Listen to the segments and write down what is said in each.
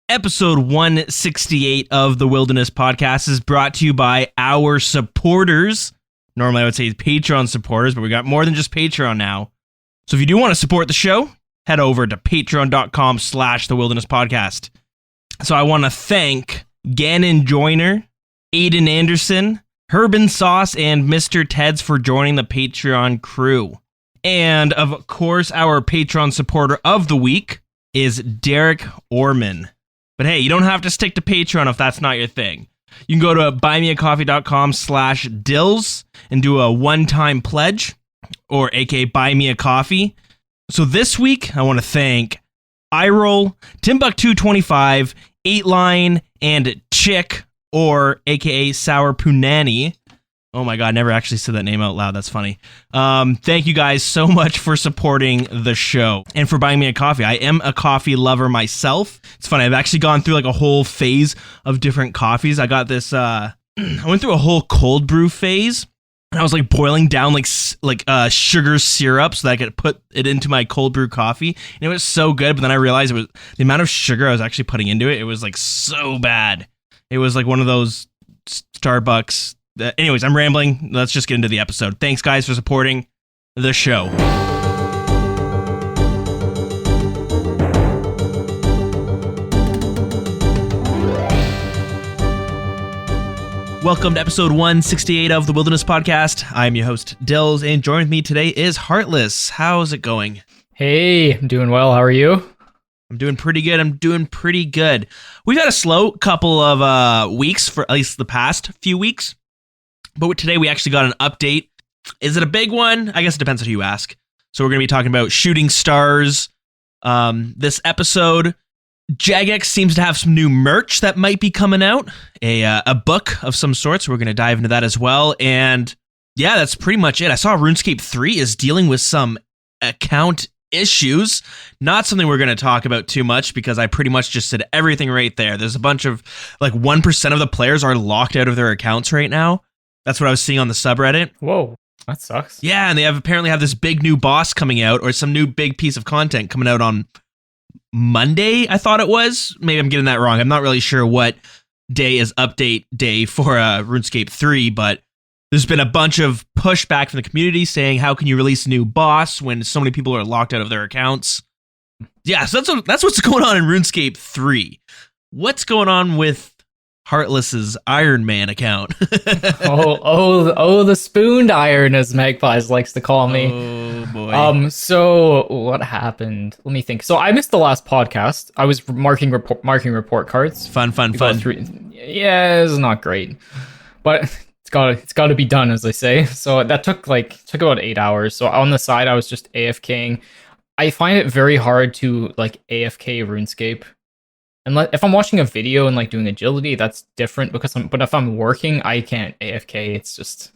Episode 168 of the Wilderness Podcast is brought to you by our supporters. Normally I would say Patreon supporters, but we got more than just Patreon now. So if you do want to support the show, head over to patreon.com/the Wilderness Podcast. So I want to thank Gannon Joyner, Aiden Anderson, Herban Sauce, and Mr. Teds for joining the Patreon crew. And of course, our Patreon supporter of the week is Derek Orman. But hey, you don't have to stick to Patreon if that's not your thing. You can go to buymeacoffee.com/Dilz and do a one-time pledge, or aka buy me a coffee. So this week, I want to thank iRoll, Timbuk225, 8line, and Chick, or aka Sour Punani. Oh my god, never actually said that name out loud. That's funny. Thank you guys so much for supporting the show and for buying me a coffee. I am a coffee lover myself. It's funny. I've actually gone through like a whole phase of different coffees. I got this, I went through a whole cold brew phase. And I was like boiling down like sugar syrup so that I could put it into my cold brew coffee. And it was so good. But then I realized it was the amount of sugar I was actually putting into it. It was like so bad. It was like one of those Starbucks. Anyways, I'm rambling. Let's just get into the episode. Thanks, guys, for supporting the show. Welcome to episode 168 of the Wilderness Podcast. I'm your host, Dilz, and joining with me today is Heartless. How's it going? Hey, I'm doing well. How are you? I'm doing pretty good. We've had a slow couple of weeks, for at least the past few weeks. But today we actually got an update. Is it a big one? I guess it depends on who you ask. So we're going to be talking about shooting stars. This episode, Jagex seems to have some new merch that might be coming out. A book of some sort. So we're going to dive into that as well. And yeah, that's pretty much it. I saw RuneScape 3 is dealing with some account issues. Not something we're going to talk about too much because I pretty much just said everything right there. There's a bunch of, like 1% of the players are locked out of their accounts right now. That's what I was seeing on the subreddit. Whoa, that sucks. Yeah, and they apparently have this big new boss coming out, or some new big piece of content coming out on Monday, I thought it was. Maybe I'm getting that wrong. I'm not really sure what day is update day for RuneScape 3, but there's been a bunch of pushback from the community saying, how can you release a new boss when so many people are locked out of their accounts? Yeah, so that's what's going on in RuneScape 3. What's going on with Heartless's Iron Man account? the spooned iron, as Magpies likes to call me. Oh boy. So what happened? Let me think. So I missed the last podcast. I was marking report cards. Fun. Yeah, it's not great, but it's got to be done, as they say. So that took about 8 hours. So on the side, I was just AFKing. I find it very hard to like AFK RuneScape. And if I'm watching a video and like doing agility, that's different but if I'm working, I can't AFK. It's just,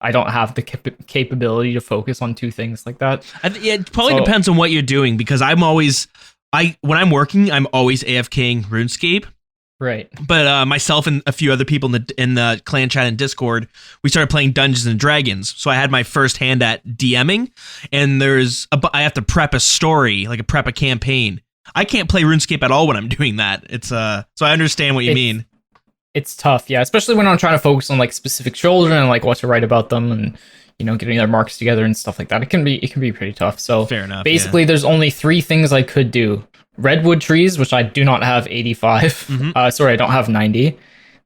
I don't have the capability to focus on two things like that. It probably depends on what you're doing, because when I'm working, I'm always AFKing RuneScape. Right. But myself and a few other people in the clan chat and Discord, we started playing Dungeons and Dragons. So I had my first hand at DMing, and I have to prep a story, like prep a campaign. I can't play RuneScape at all when I'm doing that. It's so I understand what you mean. It's tough, yeah, especially when I'm trying to focus on like specific children and like what to write about them, and getting their marks together and stuff like that. It can be pretty tough. So fair enough. Basically, There's only 3 things I could do: redwood trees, which I do not have 85. Mm-hmm. Sorry, I don't have 90.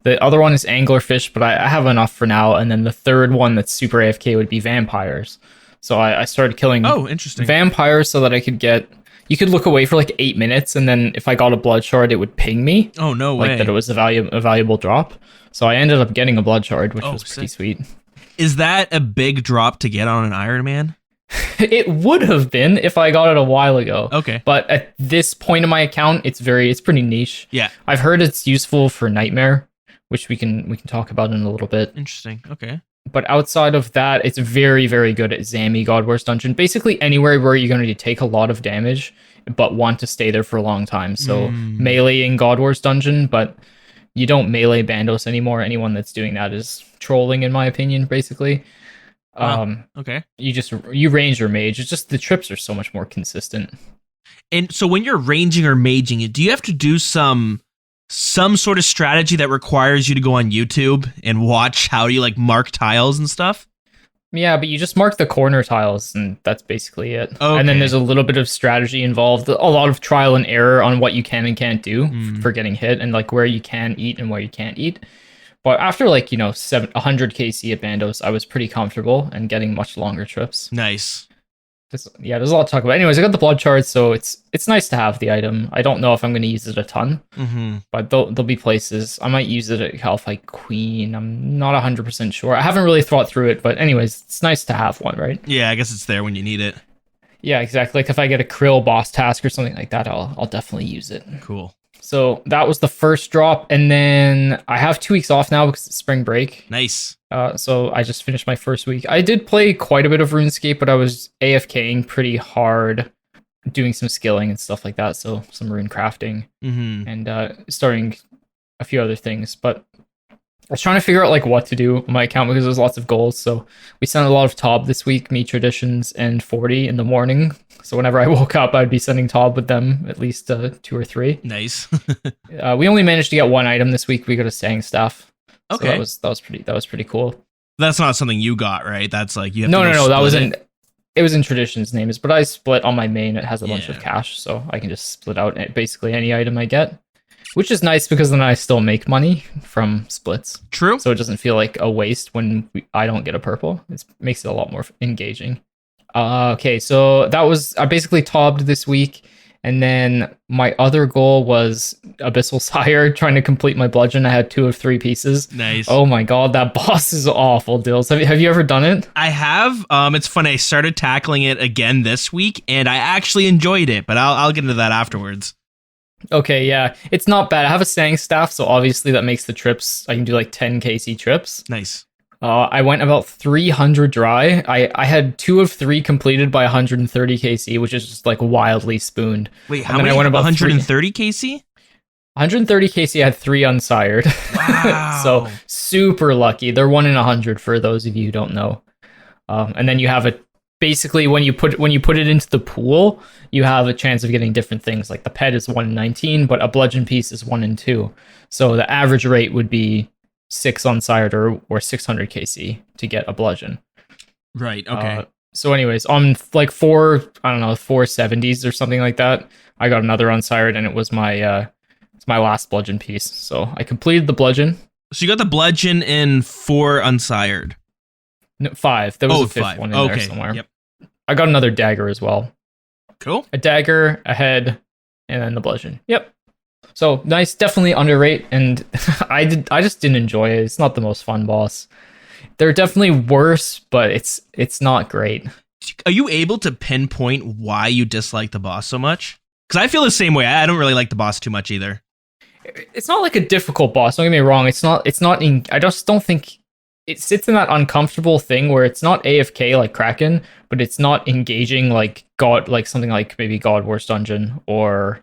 The other one is anglerfish, but I have enough for now. And then the third one that's super AFK would be vampires. So I started killing vampires so that I could get. You could look away for like 8 minutes, and then if I got a blood shard, it would ping me. Oh, no way. Like that it was a valuable drop. So I ended up getting a blood shard, which was pretty sweet. Is that a big drop to get on an Iron Man? It would have been if I got it a while ago. Okay. But at this point in my account, it's pretty niche. Yeah. I've heard it's useful for Nightmare, which we can talk about in a little bit. Interesting. Okay. But outside of that, it's very, very good at Zami God Wars Dungeon. Basically anywhere where you're going to take a lot of damage, but want to stay there for a long time. So melee in God Wars Dungeon, but you don't melee Bandos anymore. Anyone that's doing that is trolling, in my opinion, basically. Okay. You range or mage. It's just the trips are so much more consistent. And so when you're ranging or maging it, do you have to do some some sort of strategy that requires you to go on YouTube and watch how you like mark tiles and stuff? Yeah, but you just mark the corner tiles, and that's basically it. Okay. And then there's a little bit of strategy involved, a lot of trial and error on what you can and can't do for getting hit, and like where you can eat and where you can't eat. But after 100 KC at Bandos, I was pretty comfortable and getting much longer trips. Nice. There's a lot to talk about. Anyways, I got the blood shards, so it's nice to have the item. I don't know if I'm going to use it a ton, but there'll be places. I might use it at Calphite Queen. I'm not 100% sure. I haven't really thought through it, but anyways, it's nice to have one, right? Yeah, I guess it's there when you need it. Yeah, exactly. Like if I get a Krill boss task or something like that, I'll definitely use it. Cool. So that was the first drop, and then I have 2 weeks off now because it's spring break. Nice. So I just finished my first week. I did play quite a bit of RuneScape, but I was AFKing pretty hard, doing some skilling and stuff like that. So some rune crafting and starting a few other things. But I was trying to figure out like what to do on my account because there's lots of goals. So we sent a lot of Tob this week, me Traditions and 40 in the morning. So whenever I woke up, I'd be sending Tob with them, at least 2 or 3. Nice. We only managed to get 1 item this week. We got a Sang Staff. Okay. So that was pretty cool. That's not something you got, right? That's like you have no. That was it was in Traditions names, but I split on my main. It has a bunch of cash, so I can just split out basically any item I get, which is nice because then I still make money from splits. True. So it doesn't feel like a waste when I don't get a purple. It makes it a lot more engaging. Okay, so I basically tobbed this week. And then my other goal was Abyssal Sire, trying to complete my bludgeon. I had 2 of 3 pieces. Nice. Oh my god, that boss is awful, Dilz. Have you ever done it? I have. It's funny. I started tackling it again this week, and I actually enjoyed it, but I'll get into that afterwards. Okay, yeah. It's not bad. I have a Sang Staff, so obviously that makes the trips, I can do like 10 KC trips. Nice. I went about 300 dry. I had 2 of 3 completed by 130 KC, which is just like wildly spooned. Wait, how many? I went about 130 KC? 130 KC, I had 3 unsired. Wow. So super lucky. They're 1 in 100 for those of you who don't know. And then you have basically when you put it into the pool, you have a chance of getting different things. Like the pet is 1 in 19, but a bludgeon piece is 1 in 2. So the average rate would be 6 unsired or 600 KC to get a bludgeon. Right. Okay. So anyways, on like 470s or something like that, I got another unsired, and it was my last bludgeon piece. So I completed the bludgeon. So you got the bludgeon in 4 unsired. No, 5. There was a 5th one in there somewhere. Yep. I got another dagger as well. Cool. A dagger, a head, and then the bludgeon. Yep. So nice, definitely underrate, and I just didn't enjoy it. It's not the most fun boss. They're definitely worse, but it's not great. Are you able to pinpoint why you dislike the boss so much? Because I feel the same way. I don't really like the boss too much either. It's not like a difficult boss. Don't get me wrong. I just don't think it sits in that uncomfortable thing where it's not AFK like Kraken, but it's not engaging like God, like something like maybe God Wars Dungeon or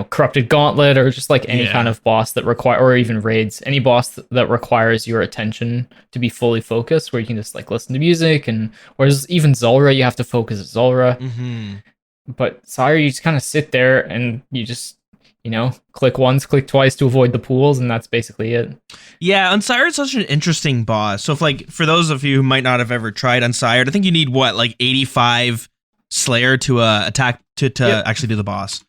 Corrupted Gauntlet, or just like any kind of boss that or even raids, any boss that requires your attention to be fully focused, where you can just like listen to music, and whereas even Zulrah, you have to focus at Zulrah. But Sire, you just kind of sit there and you just, click once, click twice to avoid the pools, and that's basically it. Yeah, Unsired is such an interesting boss. So for those of you who might not have ever tried Unsired, I think you need 85 Slayer to attack to actually do the boss.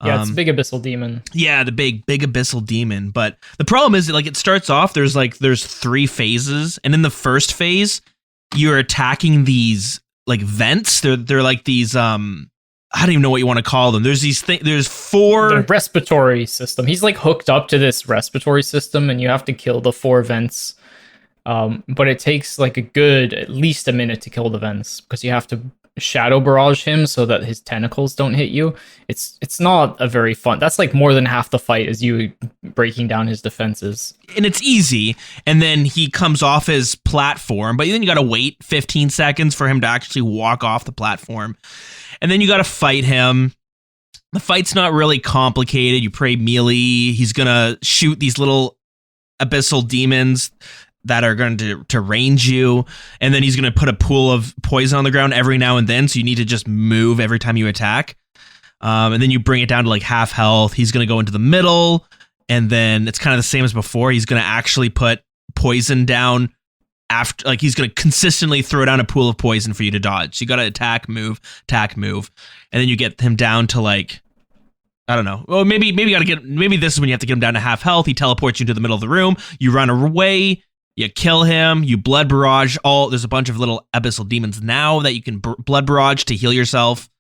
Yeah, it's a big abyssal demon. Yeah, the big abyssal demon. But the problem is that it starts off, there's 3 phases, and in the first phase, you're attacking these like vents. They're like these I don't even know what you want to call them. There's these there's 4 the respiratory system. He's like hooked up to this respiratory system, and you have to kill the 4 vents. But it takes like at least a minute to kill the vents, because you have to shadow barrage him so that his tentacles don't hit you. It's not a very fun. That's like more than half the fight is you breaking down his defenses. And it's easy, and then he comes off his platform, but then you got to wait 15 seconds for him to actually walk off the platform. And then you got to fight him. The fight's not really complicated. You pray melee. He's going to shoot these little abyssal demons that are going to range you, and then he's going to put a pool of poison on the ground every now and then, so you need to just move every time you attack. And then you bring it down to like half health. He's going to go into the middle, and then it's kind of the same as before. He's going to actually put poison down after, like he's going to consistently throw down a pool of poison for you to dodge. So you got to attack, move, and then you get him down to like, I don't know. Well, maybe this is when you have to get him down to half health. He teleports you to the middle of the room. You run away. You kill him. You blood barrage. There's a bunch of little abyssal demons now that you can blood barrage to heal yourself.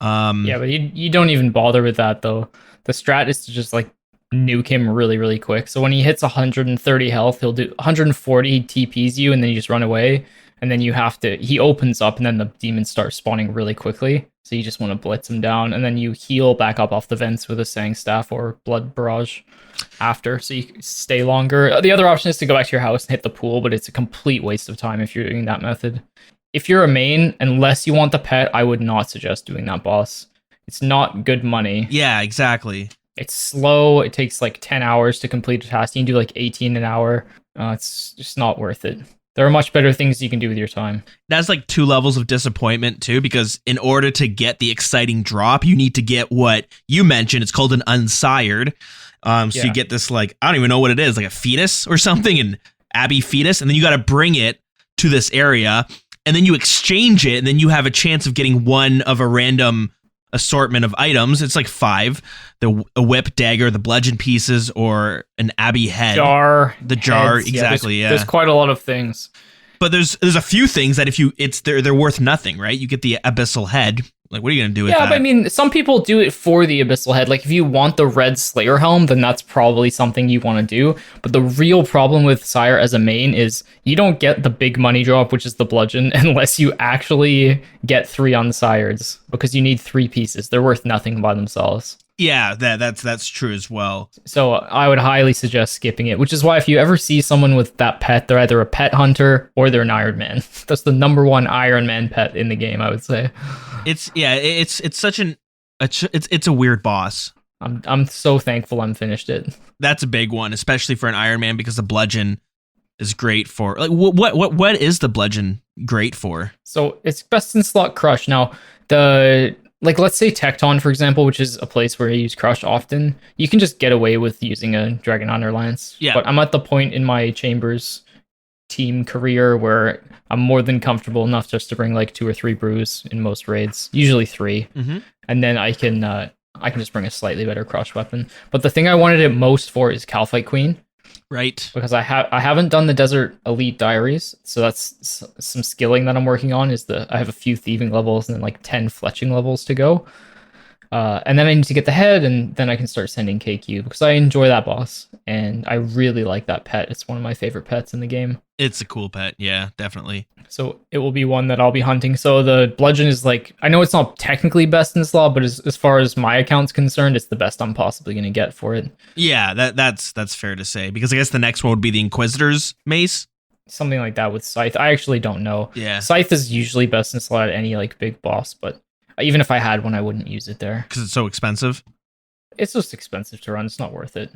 Yeah, but you don't even bother with that though. The strat is to just like nuke him really, really quick. So when he hits 130 health, he'll do 140, he TPs you, and then you just run away. And then he opens up, and then the demons start spawning really quickly. So you just want to blitz him down, and then you heal back up off the vents with a Sang Staff or Blood Barrage after, so you can stay longer. The other option is to go back to your house and hit the pool, but it's a complete waste of time if you're doing that method. If you're a main, unless you want the pet, I would not suggest doing that boss. It's not good money. Yeah, exactly. It's slow. It takes like 10 hours to complete a task. You can do like 18 an hour. It's just not worth it. There are much better things you can do with your time. That's like 2 levels of disappointment too, because in order to get the exciting drop, you need to get what you mentioned. It's called an unsired. You get this, like, I don't even know what it is, like a fetus or something, an Abbey fetus, and then you got to bring it to this area, and then you exchange it, and then you have a chance of getting one of a random assortment of items. It's like 5: a whip, dagger, the bludgeon pieces, or an Abbey head. The jar, heads, exactly. There's quite a lot of things. But there's a few things that if they're worth nothing, right? You get the abyssal head. Like, what are you gonna do with that? Yeah, but I mean, some people do it for the abyssal head. Like, if you want the red Slayer helm, then that's probably something you want to do. But the real problem with Sire as a main is you don't get the big money drop, which is the bludgeon, unless you actually get 3 unsireds, because you need 3 pieces. They're worth nothing by themselves. Yeah, that's true as well. So I would highly suggest skipping it, which is why if you ever see someone with that pet, they're either a pet hunter or they're an Iron Man. That's the number 1 Iron Man pet in the game, I would say. It's a weird boss. I'm so thankful I'm finished it. That's a big one, especially for an Iron Man, because the bludgeon is great for, like, what is the bludgeon great for? So it's best in slot crush. Now let's say Tecton, for example, which is a place where I use Crush often, you can just get away with using a Dragon Hunter Lance. Yeah. But I'm at the point in my Chambers team career where I'm more than comfortable enough just to bring like 2 or 3 brews in most raids, usually 3. Mm-hmm. And then I can just bring a slightly better Crush weapon. But the thing I wanted it most for is Calphite Queen. Right. Because I haven't done the Desert Elite Diaries, so that's some skilling that I'm working on. I have a few thieving levels and then like 10 fletching levels to go. And then I need to get the head, and then I can start sending KQ, because I enjoy that boss and I really like that pet. It's one of my favorite pets in the game. It's a cool pet, yeah, definitely. So it will be one that I'll be hunting. So the bludgeon is like, I know it's not technically best in slot, but as far as my account's concerned, it's the best I'm possibly going to get for it. Yeah, that's fair to say, because I guess the next one would be the Inquisitor's mace. Something like that with Scythe. I actually don't know. Yeah. Scythe is usually best in slot at any like big boss, but even if I had one, I wouldn't use it there. Because it's so expensive? It's just expensive to run. It's not worth it.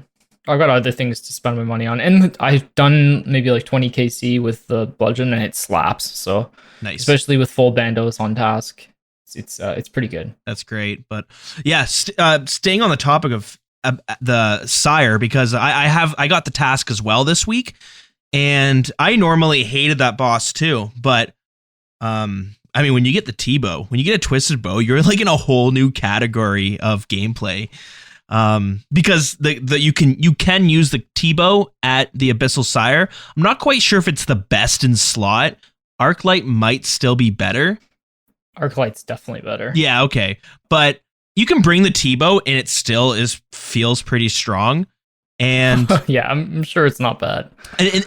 I've got other things to spend my money on. And I've done maybe like 20 KC with the bludgeon, and it slaps. So nice. Especially especially with full bandos on task. It's pretty good. That's great. But yeah, staying on the topic of the Sire, because I got the task as well this week, and I normally hated that boss too. But I mean, when you get the T-bow, when you get a twisted bow, you're like in a whole new category of gameplay. Because you can use the T-bow at the Abyssal Sire. I'm not quite sure if it's the best in slot. Arclight might still be better. Arclight's definitely better. Yeah, okay. But you can bring the T-bow and it still feels pretty strong. And yeah, I'm sure it's not bad.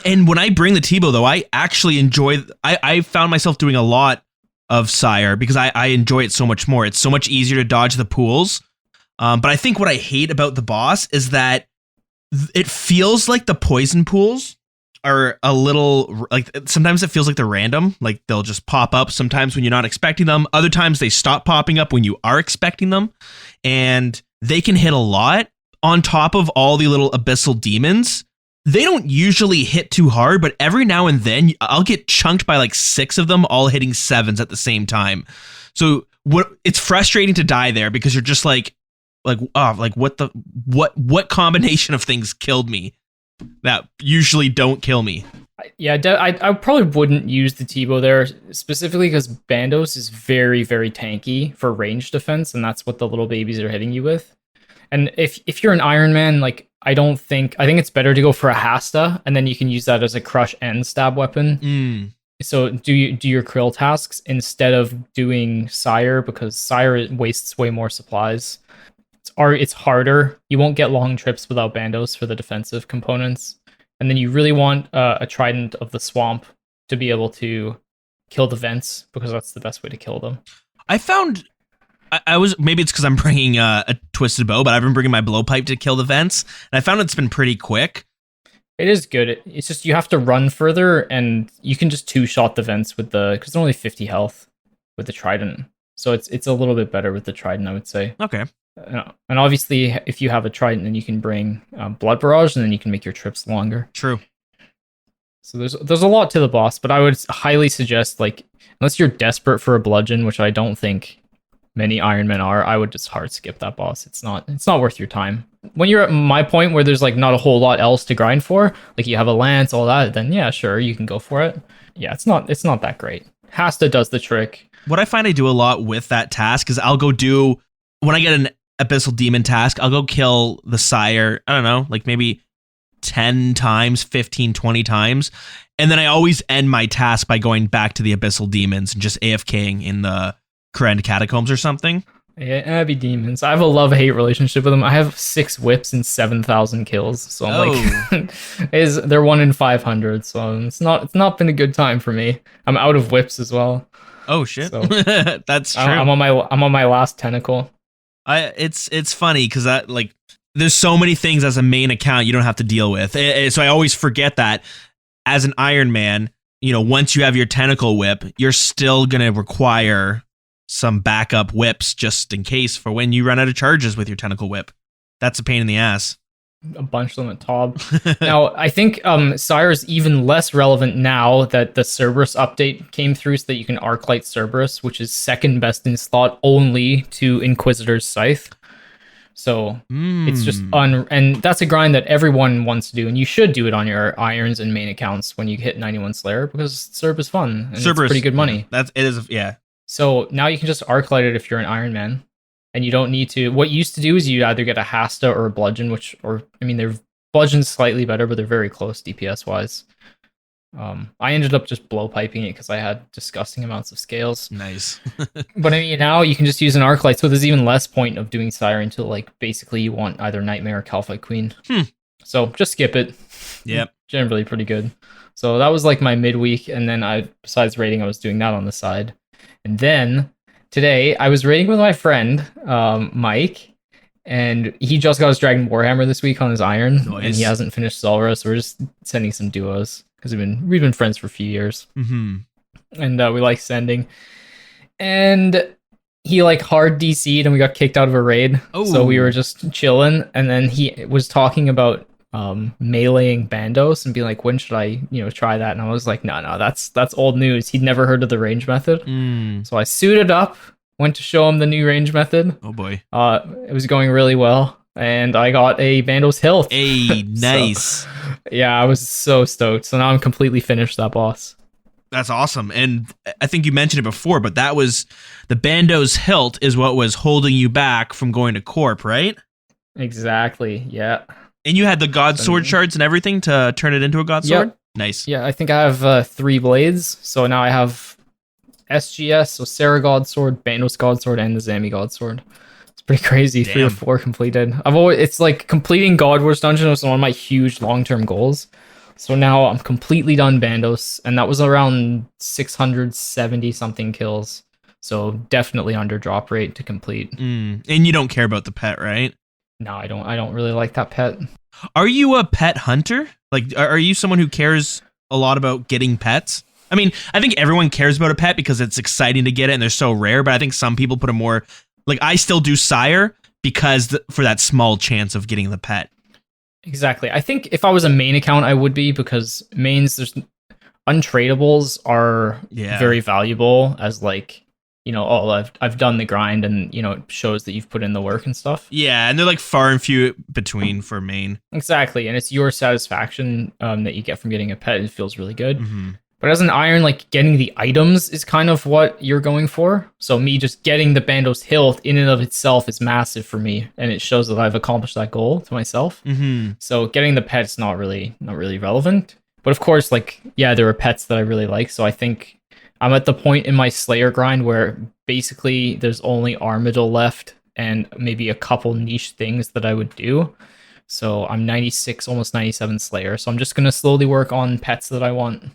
And when I bring the T-bow though, I actually enjoy, I found myself doing a lot of Sire because I enjoy it so much more. It's so much easier to dodge the pools. But I think what I hate about the boss is that it feels like the poison pools are a little, like, sometimes it feels like they're random. Like, they'll just pop up sometimes when you're not expecting them. Other times they stop popping up when you are expecting them. And they can hit a lot on top of all the little abyssal demons. They don't usually hit too hard, but every now and then I'll get chunked by like 6 of them all hitting 7s at the same time. So it's frustrating to die there because you're just like what combination of things killed me that usually don't kill me. Yeah, I probably wouldn't use the T-bow there specifically because Bandos is very, very tanky for range defense, and that's what the little babies are hitting you with. And if you're an Iron Man, like I think it's better to go for a Hasta, and then you can use that as a crush and stab weapon. So do your krill tasks instead of doing Sire, because Sire wastes way more supplies. It's harder. You won't get long trips without Bandos for the defensive components. And then you really want a Trident of the Swamp to be able to kill the vents, because that's the best way to kill them. I found I was, maybe it's because I'm bringing a twisted bow, but I've been bringing my blowpipe to kill the vents, and I found it's been pretty quick. It is good. It's just you have to run further, and you can just two-shot the vents with because they're only 50 health with the Trident. So it's a little bit better with the Trident, I would say. Okay. And obviously, if you have a Trident, then you can bring Blood Barrage, and then you can make your trips longer. True. So there's a lot to the boss, but I would highly suggest, like, unless you're desperate for a bludgeon, which I don't think many Iron Men are, I would just hard skip that boss. It's not worth your time. When you're at my point where there's like not a whole lot else to grind for, like you have a lance, all that, then yeah, sure, you can go for it. Yeah, it's not that great. Hasta does the trick. What I find I do a lot with that task is I'll go do, when I get an Abyssal Demon task, I'll go kill the Sire, I don't know, like maybe 10 times, 15, 20 times. And then I always end my task by going back to the Abyssal Demons and just AFKing in the Krend Catacombs or something. Yeah, Abbey Demons. I have a love-hate relationship with them. I have 6 whips and 7,000 kills. So I'm they're 1 in 500. So it's not been a good time for me. I'm out of whips as well. Oh shit. So, that's true. I'm on my last tentacle. It's funny because that, like, there's so many things as a main account you don't have to deal with. So I always forget that as an Iron Man, you know, once you have your tentacle whip, you're still gonna require some backup whips just in case for when you run out of charges with your tentacle whip. That's a pain in the ass. A bunch of them at Tob. Now, I think Sire is even less relevant now that the Cerberus update came through, so that you can Arclight Cerberus, which is second best in slot only to Inquisitor's Scythe. So it's just and that's a grind that everyone wants to do, and you should do it on your irons and main accounts when you hit 91 Slayer, because Cerb is fun and Cerberus, it's pretty good money. It is, yeah. So now you can just Arclight it if you're an Iron Man. And you don't need to. What you used to do is you either get a Hasta or a Bludgeon, they're Bludgeon's slightly better, but they're very close DPS wise. I ended up just blowpiping it because I had disgusting amounts of scales. Nice. But I mean, now you can just use an Arclight, so there's even less point of doing Sire until, like, basically you want either Nightmare or Calphite Queen. So just skip it. Yep. Generally pretty good. So that was like my midweek, and then besides raiding, I was doing that on the side. And then today, I was raiding with my friend, Mike, and he just got his Dragon Warhammer this week on his Iron, and he hasn't finished Zulrah, so we're just sending some duos, because we've been friends for a few years. Mm-hmm. And we like sending. And he, like, hard DC'd, and we got kicked out of a raid, so we were just chilling, and then he was talking about meleeing Bandos and being like, when should I, try that? And I was like, no, that's old news. He'd never heard of the range method. So I suited up, went to show him the new range method. Oh boy. It was going really well, and I got a Bandos hilt. Hey, nice. So, yeah, I was so stoked. So now I'm completely finished that boss. That's awesome. And I think you mentioned it before, but that was the Bandos hilt is what was holding you back from going to Corp, right? Exactly. Yeah. And you had the God Sword shards and everything to turn it into a God Sword? Yep. Nice. Yeah, I think I have 3 blades. So now I have SGS, so Sarah God Sword, Bandos God Sword, and the Zami God Sword. It's pretty crazy. Damn. 3 or 4 completed. It's like completing God Wars Dungeon was one of my huge long-term goals. So now I'm completely done Bandos, and that was around 670 something kills. So definitely under drop rate to complete. And you don't care about the pet, right? No, I don't really like that pet. Are you a pet hunter? Like, are you someone who cares a lot about getting pets? I mean, I think everyone cares about a pet because it's exciting to get it and they're so rare, but I think some people put a more, like, I still do Sire because for that small chance of getting the pet. Exactly. I think if I was a main account, I would be, because mains, there's untradables are very valuable as, like, oh, I've done the grind, and it shows that you've put in the work and stuff. Yeah, and they're like far and few between for main. Exactly, and it's your satisfaction that you get from getting a pet. It feels really good. Mm-hmm. But as an iron, like getting the items is kind of what you're going for. So me just getting the Bandos hilt in and of itself is massive for me, and it shows that I've accomplished that goal to myself. Mm-hmm. So getting the pet's not really relevant. But of course, like, yeah, there are pets that I really like. So I think I'm at the point in my Slayer grind where basically there's only Armadillo left and maybe a couple niche things that I would do. So I'm 96, almost 97 Slayer. So I'm just going to slowly work on pets that I want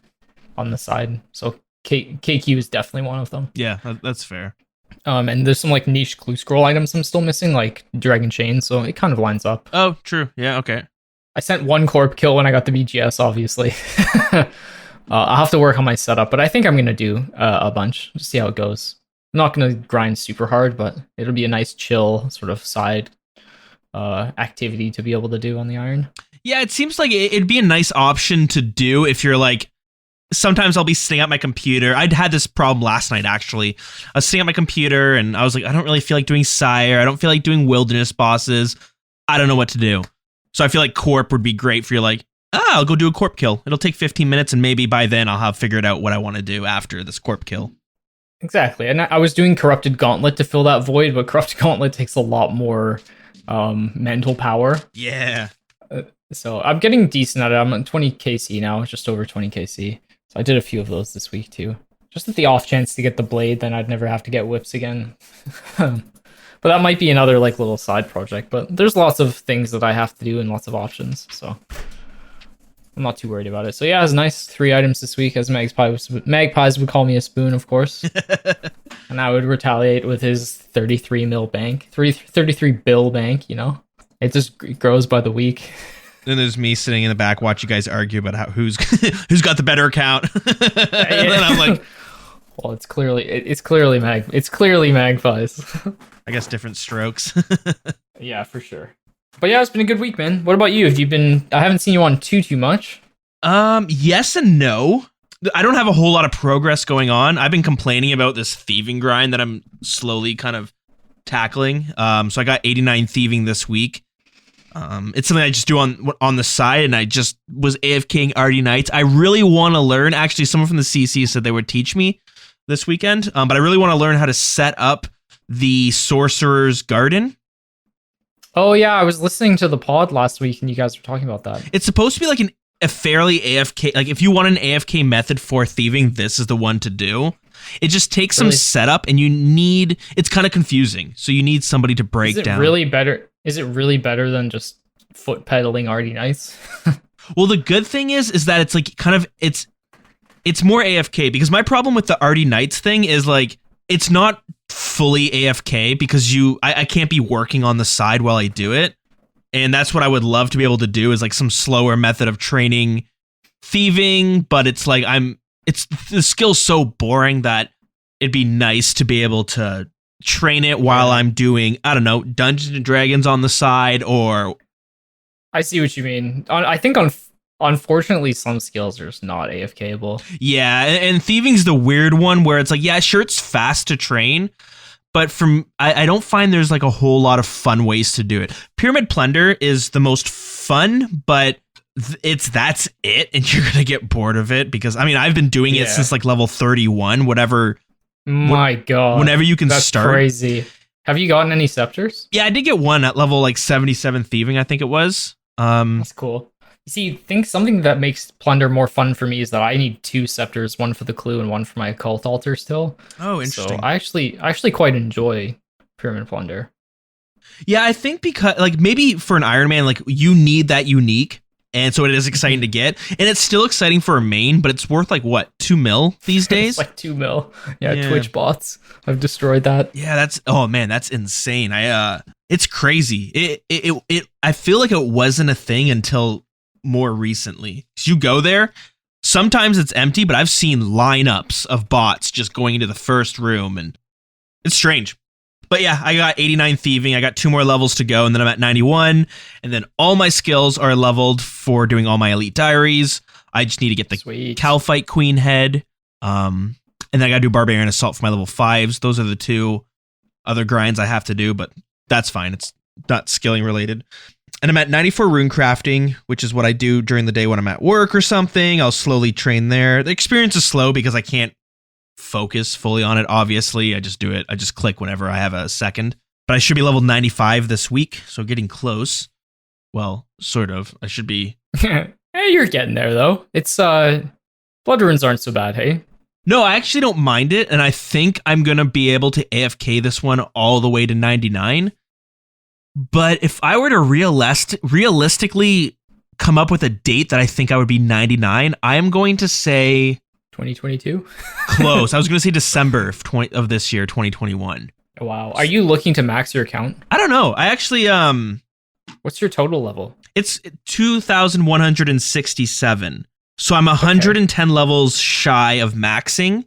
on the side. So KQ is definitely one of them. Yeah, that's fair. And there's some like niche clue scroll items I'm still missing, like Dragon Chain. So it kind of lines up. Oh, true. Yeah, okay. I sent one corp kill when I got the BGS, obviously. I'll have to work on my setup, but I think I'm going to do a bunch. Just see how it goes. I'm not going to grind super hard, but it'll be a nice chill sort of side activity to be able to do on the iron. Yeah, it seems like it'd be a nice option to do if you're like, sometimes I'll be sitting at my computer. I'd had this problem last night, actually. I was sitting at my computer and I was like, I don't really feel like doing Sire. I don't feel like doing wilderness bosses. I don't know what to do. So I feel like Corp would be great for you, like, I'll go do a Corp kill. It'll take 15 minutes and maybe by then I'll have figured out what I want to do after this Corp kill. Exactly. And I was doing Corrupted Gauntlet to fill that void, but Corrupted Gauntlet takes a lot more mental power. Yeah. So I'm getting decent at it. I'm at 20 KC now, just over 20 KC. So I did a few of those this week too. Just at the off chance to get the blade, then I'd never have to get whips again. But that might be another like little side project. But there's lots of things that I have to do and lots of options. So I'm not too worried about it. So yeah, it's nice. 3 items this week, as Magpies would call me a spoon, of course. And I would retaliate with his 33 mil bank. 33 bill bank, It just grows by the week. Then there's me sitting in the back, watch you guys argue about who's got the better account. And then I'm like, well, it's clearly Magpies. I guess different strokes. Yeah, for sure. But yeah, it's been a good week, man. What about you? I haven't seen you on too much. Yes and no. I don't have a whole lot of progress going on. I've been complaining about this thieving grind that I'm slowly kind of tackling. So I got 89 thieving this week. It's something I just do on the side, and I just was AFKing Arty Nights. I really want to learn. Actually, someone from the CC said they would teach me this weekend, but I really want to learn how to set up the Sorcerer's Garden. Oh yeah, I was listening to the pod last week, and you guys were talking about that. It's supposed to be like a fairly AFK. Like if you want an AFK method for thieving, this is the one to do. It just takes some setup, and it's kind of confusing. So you need somebody to break down. Is it really better than just foot pedaling Arty Nights? Well, the good thing is that it's like kind of it's more AFK, because my problem with the Arty Nights thing is like it's not fully AFK because I can't be working on the side while I do it. And that's what I would love to be able to do, is like some slower method of training thieving, but it's like the skill's so boring that it'd be nice to be able to train it while I'm doing, I don't know, Dungeons and Dragons on the side, or... I see what you mean. I think unfortunately some skills are just not AFKable. Yeah, and thieving's the weird one where it's like, yeah, sure, it's fast to train, but I don't find there's like a whole lot of fun ways to do it. Pyramid Plunder is the most fun, but that's it, and you're gonna get bored of it, because I mean I've been doing it since like level 31, whatever. My God, whenever you can that's start. Crazy. Have you gotten any scepters? Yeah, I did get one at level like 77 thieving, I think it was. That's cool. You see, think something that makes Plunder more fun for me is that I need 2 scepters, one for the clue and one for my occult altar still. Oh, interesting. So I actually quite enjoy Pyramid Plunder. Yeah, I think because like maybe for an Iron Man, like you need that unique, and so it is exciting to get, and it's still exciting for a main, but it's worth like what, 2 mil these days? It's like 2 mil. Yeah, Twitch bots. I've destroyed that. Yeah, that's insane. It's crazy. I feel like it wasn't a thing until more recently. You go there, sometimes it's empty, but I've seen lineups of bots just going into the first room, and it's strange. But yeah, I got 89 thieving. I got 2 more levels to go, and then I'm at 91. And then all my skills are leveled for doing all my elite diaries. I just need to get the Calphite Queen head. And then I got to do Barbarian Assault for my level 5s. Those are the 2 other grinds I have to do, but that's fine. It's not skilling related. And I'm at 94 rune crafting, which is what I do during the day when I'm at work or something. I'll slowly train there. The experience is slow because I can't focus fully on it. Obviously, I just do it. I just click whenever I have a second. But I should be level 95 this week, so getting close. Well, sort of. I should be. Hey, you're getting there though. It's blood runes aren't so bad, hey? No, I actually don't mind it, and I think I'm gonna be able to AFK this one all the way to 99. But if I were to realistically come up with a date that I think I would be 99, I am going to say 2022. Close. I was going to say December of this year, 2021. Wow. Are you looking to max your account? I don't know. I actually What's your total level? It's 2,167. So I'm 110 levels shy of maxing.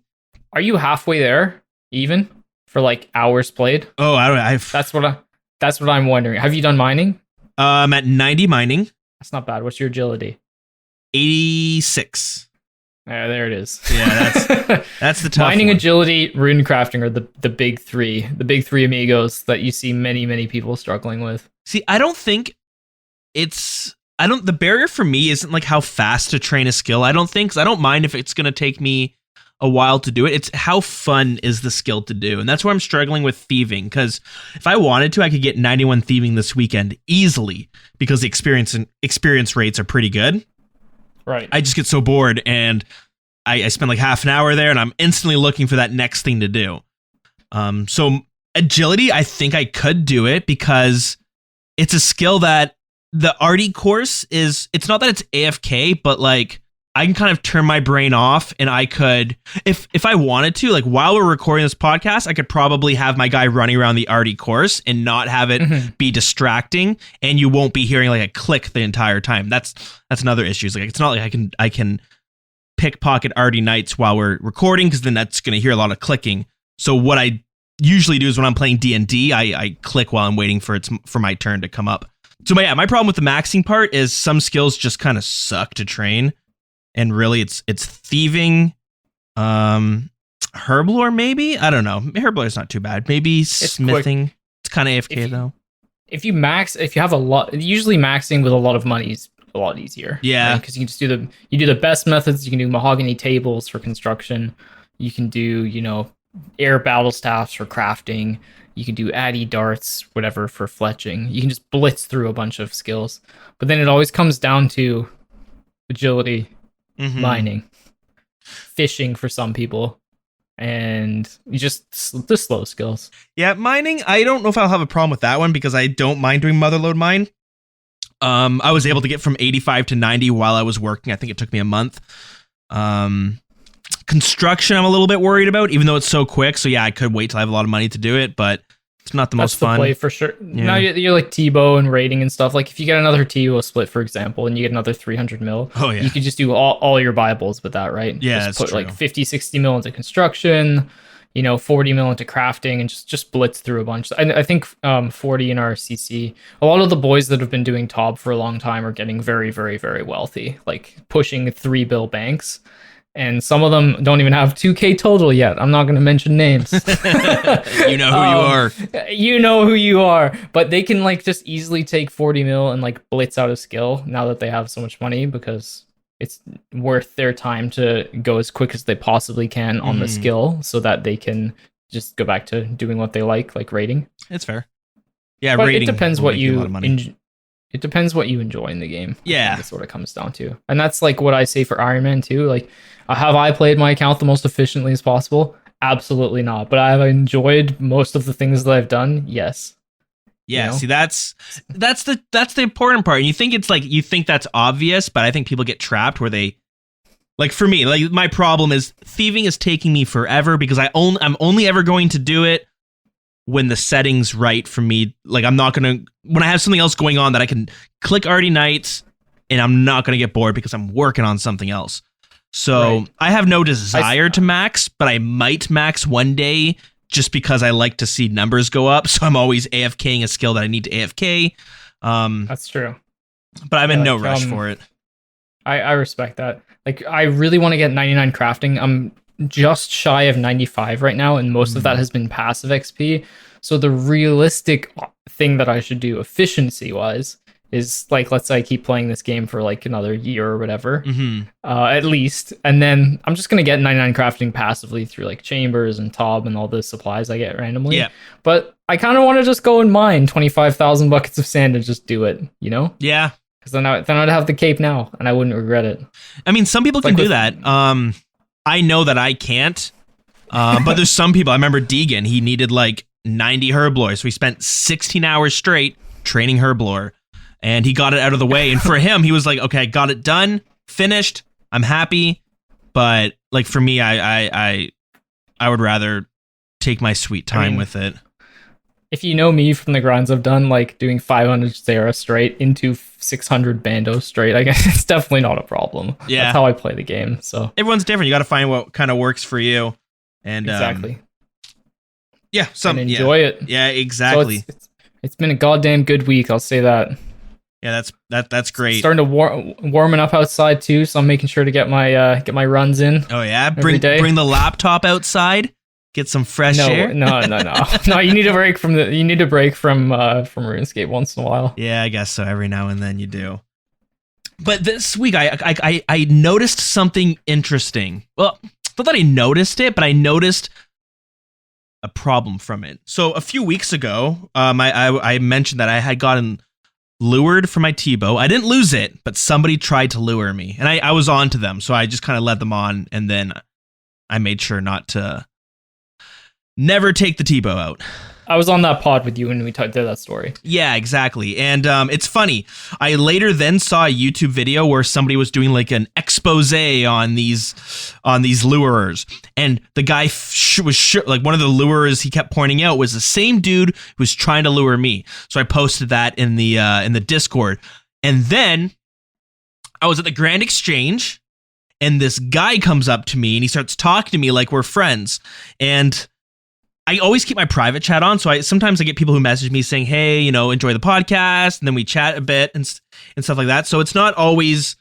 Are you halfway there even for like hours played? Oh, I don't. That's what I'm wondering. Have you done mining? I'm at 90 mining. That's not bad. What's your agility? 86. Yeah, there it is. Yeah, that's the tough mining, one. agility, rune crafting are the big three. The big three amigos that you see many people struggling with. See, I don't think the barrier for me isn't like how fast to train a skill. I don't think, 'cause I don't mind if it's going to take me a while to do it. It's how fun is the skill to do. And that's where I'm struggling with thieving, because if I wanted to, I could get 91 thieving this weekend easily because the experience rates are pretty good. Right. I just get so bored and I spend like half an hour there and I'm instantly looking for that next thing to do. So agility, I think I could do it because it's a skill that the arty course is, it's not that it's AFK, but like I can kind of turn my brain off and I could, if I wanted to, like while we're recording this podcast, I could probably have my guy running around the arty course and not have it be distracting, and you won't be hearing like a click the entire time. That's another issue. It's like, it's not like I can pickpocket arty knights while we're recording, because then that's going to hear a lot of clicking. So what I usually do is when I'm playing D&D, I click while I'm waiting for my turn to come up. So my problem with the maxing part is some skills just kind of suck to train. And really, it's thieving, herblore maybe. I don't know. Herblore is not too bad. Maybe smithing. It's kind of AFK though. If you have a lot, usually maxing with a lot of money is a lot easier. Yeah, because you can just do the best methods. You can do mahogany tables for construction. You can do air battle staffs for crafting. You can do addy darts, whatever, for fletching. You can just blitz through a bunch of skills. But then it always comes down to agility. Mining, fishing for some people, and just the slow skills. Yeah, mining, I don't know if I'll have a problem with that one because I don't mind doing motherload mine. I was able to get from 85 to 90 while I was working. I think it took me a month. Construction, I'm a little bit worried about, even though it's so quick. So yeah, I could wait till I have a lot of money to do it, but it's not the most fun. That's the play for sure. Yeah. Now you're like Tebow and raiding and stuff. Like if you get another Tebow split, for example, and you get another 300 mil, you could just do all your Bibles with that, right? Yeah, just put like 50, 60 mil into construction, 40 mil into crafting, and just blitz through a bunch. I think 40 in our CC. A lot of the boys that have been doing Tob for a long time are getting very, very, very wealthy, like pushing 3 bill banks. And some of them don't even have 2K total yet. I'm not going to mention names. You know who you are. You know who you are. But they can like just easily take 40 mil and like blitz out a skill now that they have so much money, because it's worth their time to go as quick as they possibly can on the skill so that they can just go back to doing what they like raiding. It's fair. Yeah, but raiding. It depends what you It depends what you enjoy in the game. Yeah. That's what it comes down to. And that's like what I say for Iron Man too. Like, have I played my account the most efficiently as possible? Absolutely not. But have I enjoyed most of the things that I've done? Yes. Yeah, see, that's the important part. And you think that's obvious, but I think people get trapped where they, like for me, like my problem is thieving is taking me forever because I'm only ever going to do it when the setting's right for me. Like I'm not going to, when I have something else going on that I can click Arty Knights and I'm not going to get bored because I'm working on something else. So I have no desire to max, but I might max one day just because I like to see numbers go up. So I'm always AFKing a skill that I need to AFK. That's true. But I'm in no rush for it. I respect that. Like I really want to get 99 crafting. I'm just shy of 95 right now, and most of that has been passive XP. So the realistic thing that I should do efficiency wise is like, let's say I keep playing this game for like another year or whatever, at least, and then I'm just gonna get 99 crafting passively through like chambers and Tob and all the supplies I get randomly. Yeah. But I kind of want to just go and mine 25,000 buckets of sand and just do it, you know? Yeah. Because then I'd have the cape now, and I wouldn't regret it. I mean, some people can Like do that. I know that I can't. But there's some people. I remember Deegan. He needed like 90 herblore, so he spent 16 hours straight training herblore, and he got it out of the way. And for him, he was like, "Okay, got it done, finished. I'm happy." But like for me, I would rather take my sweet time with it. If you know me from the grinds I've done, like doing 500 Zera straight into 600 Bando straight, I guess it's definitely not a problem. Yeah. That's how I play the game. So Everyone's different. You got to find what kind of works for you. And exactly. Yeah. And enjoy it. Yeah, exactly. So it's been a goddamn good week. I'll say that. Yeah, that's great. It's starting to warming up outside too, so I'm making sure to get my runs in. Oh yeah, every day. Bring the laptop outside. Get some fresh air. No. No, you need a break from RuneScape once in a while. Yeah, I guess so. Every now and then you do. But this week I noticed something interesting. Well, not that I noticed it, but I noticed a problem from it. So a few weeks ago, I mentioned that I had gotten lured for my T-bow. I didn't lose it, but somebody tried to lure me, and I was on to them, so I just kind of led them on, and then I made sure not to. Never take the T-bow out. I was on that pod with you when we did that story. Yeah, exactly. And it's funny. I later then saw a YouTube video where somebody was doing like an expose on these lurers, and the guy like one of the lurers he kept pointing out was the same dude who was trying to lure me. So I posted that in the Discord, and then I was at the Grand Exchange, and this guy comes up to me and he starts talking to me like we're friends, and I always keep my private chat on, so sometimes I get people who message me saying, "Hey, enjoy the podcast," and then we chat a bit and stuff like that. So it's not always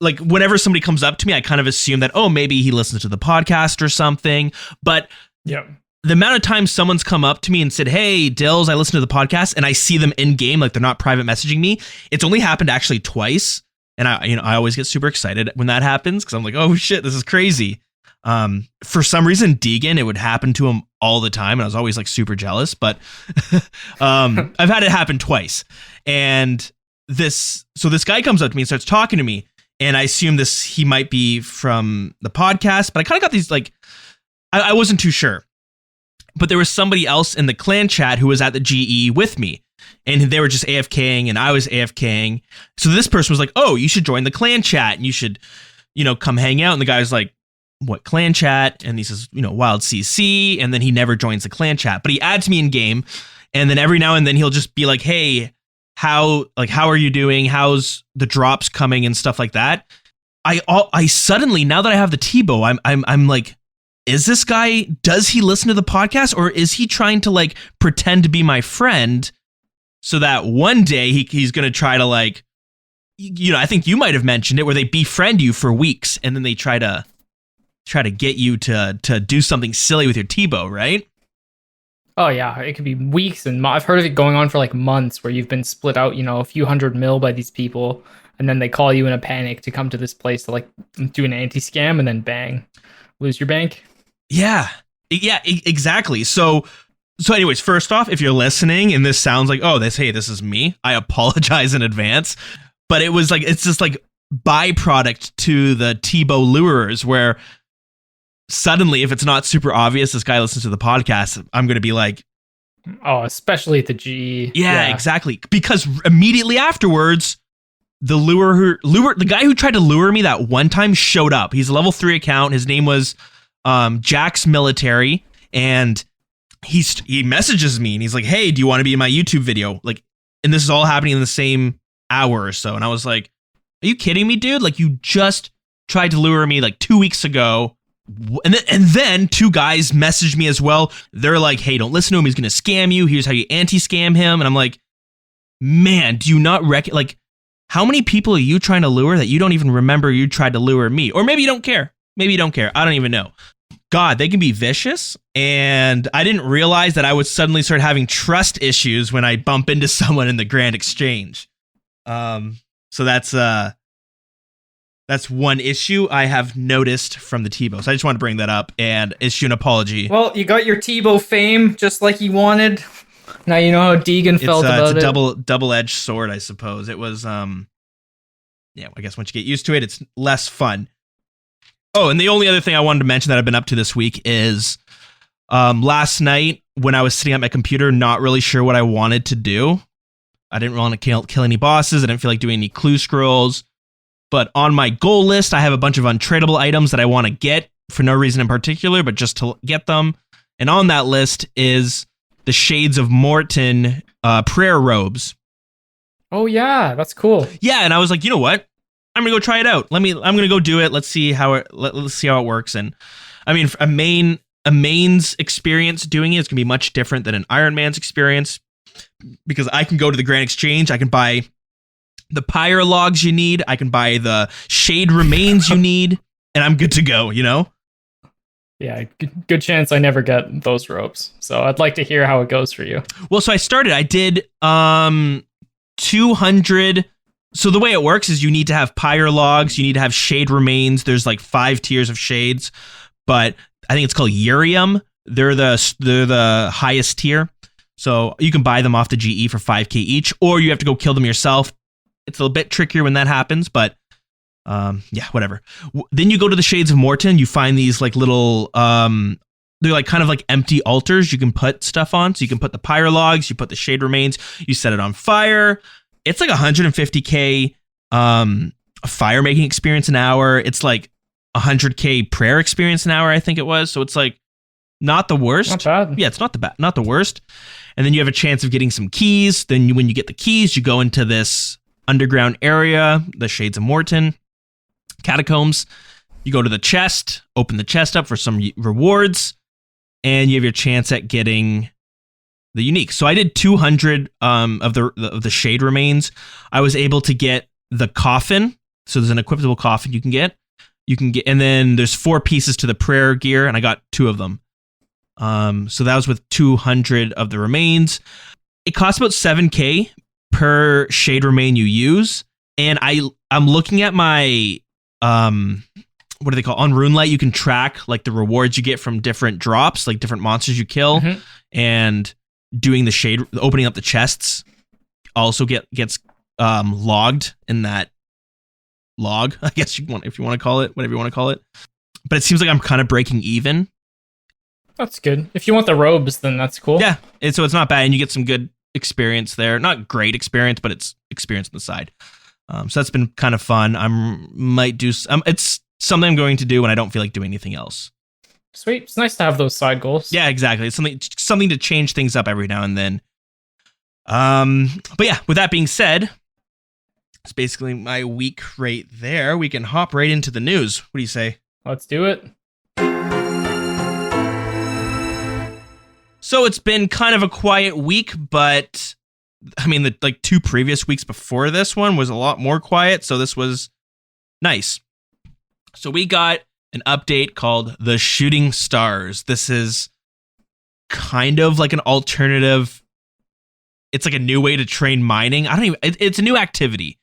like whenever somebody comes up to me, I kind of assume that maybe he listens to the podcast or something. But yeah, the amount of times someone's come up to me and said, "Hey, Dilz, I listen to the podcast," and I see them in game, like they're not private messaging me. It's only happened actually twice, and I always get super excited when that happens because I'm like, "Oh shit, this is crazy." For some reason, Deegan, it would happen to him all the time, and I was always like super jealous, but I've had it happen twice. And this guy comes up to me and starts talking to me, and I assume he might be from the podcast, but I kind of got these like, I wasn't too sure, but there was somebody else in the clan chat who was at the GE with me, and they were just AFKing and I was AFKing. So this person was like, "Oh, you should join the clan chat and you should, come hang out." And the guy was like, "What clan chat?" And he says, "Wild CC." And then he never joins the clan chat, but he adds me in game. And then every now and then he'll just be like, "Hey, how are you doing? How's the drops coming?" and stuff like that. I suddenly, now that I have the T-bow, I'm like, is this guy, does he listen to the podcast, or is he trying to like pretend to be my friend so that one day he's going to try to like, I think you might have mentioned it, where they befriend you for weeks and then they try to get you to do something silly with your T-bow, right? Oh yeah, it could be weeks, and I've heard of it going on for like months, where you've been split out, a few hundred mil by these people, and then they call you in a panic to come to this place to like do an anti-scam, and then bang, lose your bank. Yeah, exactly. So anyways, first off, if you're listening and this sounds like, this is me, I apologize in advance. But it was like, it's just like byproduct to the T-bow lurers, where suddenly, if it's not super obvious this guy listens to the podcast, I'm going to be like, oh, especially at the G. Yeah, exactly. Because immediately afterwards, the guy who tried to lure me that one time showed up. He's a level 3 account. His name was Jagex Military, and he messages me and he's like, "Hey, do you want to be in my YouTube video?" Like, and this is all happening in the same hour or so. And I was like, "Are you kidding me, dude? Like, you just tried to lure me like 2 weeks ago." And then two guys messaged me as well. They're like, "Hey, don't listen to him. He's going to scam you. Here's how you anti-scam him." And I'm like, man, do you not like, how many people are you trying to lure that you don't even remember you tried to lure me? Or maybe you don't care. Maybe you don't care. I don't even know. God, they can be vicious. And I didn't realize that I would suddenly start having trust issues when I bump into someone in the Grand Exchange. So that's one issue I have noticed from the Tebow. So I just want to bring that up and issue an apology. Well, you got your Tebow fame just like you wanted. Now you know how Deegan felt about it. It's a double-edged sword, I suppose. It was, yeah, I guess once you get used to it, it's less fun. Oh, and the only other thing I wanted to mention that I've been up to this week is last night when I was sitting at my computer, not really sure what I wanted to do. I didn't want to kill any bosses. I didn't feel like doing any clue scrolls. But on my goal list, I have a bunch of untradeable items that I want to get for no reason in particular, but just to get them. And on that list is the Shades of Morton prayer robes. Oh yeah, that's cool. Yeah, and I was like, you know what? I'm gonna go try it out. I'm gonna go do it. Let's see how it works. And I mean, a main's experience doing it is gonna be much different than an Iron Man's experience, because I can go to the Grand Exchange. I can buy the pyre logs you need. I can buy the shade remains you need, and I'm good to go. You know? Yeah, good chance I never get those robes. So I'd like to hear how it goes for you. Well, so I did 200. So the way it works is you need to have pyre logs, you need to have shade remains. There's like 5 tiers of shades, but I think it's called Urium. They're the highest tier. So you can buy them off the GE for 5k each, or you have to go kill them yourself. It's a little bit trickier when that happens, but yeah, whatever. Then you go to the Shades of Morton. You find these like little, they're like kind of like empty altars you can put stuff on. So you can put the pyre logs, you put the shade remains, you set it on fire. It's like 150k fire making experience an hour. It's like 100k prayer experience an hour, I think it was. So it's like not the worst. Not bad. Yeah, it's not the worst. And then you have a chance of getting some keys. Then when you get the keys, you go into this underground area, the Shades of Morton catacombs. You go to the chest, open the chest up for some rewards, and you have your chance at getting the unique. So I did 200 of the shade remains. I was able to get the coffin. So there's an equipable coffin you can get, and then there's 4 pieces to the prayer gear, and I got 2 of them. So that was with 200 of the remains. It costs about 7k per shade remain you use, and I'm looking at my what do they call, on Runelight? You can track like the rewards you get from different drops, like different monsters you kill, and doing the opening up the chests also gets logged in that log, I guess if you want to call it, whatever you want to call it. But it seems like I'm kind of breaking even. That's good. If you want the robes, then that's cool. Yeah, so it's not bad, and you get some good experience there. Not great experience, but it's experience on the side. So that's been kind of fun. Might do. It's something I'm going to do when I don't feel like doing anything else. Sweet. It's nice to have those side goals. Yeah, exactly. It's something to change things up every now and then. But yeah, with that being said, it's basically my week right there. We can hop right into the news. What do you say? Let's do it. So it's been kind of a quiet week, but I mean, the like 2 previous weeks before this one was a lot more quiet, so this was nice. So we got an update called The Shooting Stars. This is kind of like an alternative. It's like a new way to train mining. It's a new activity.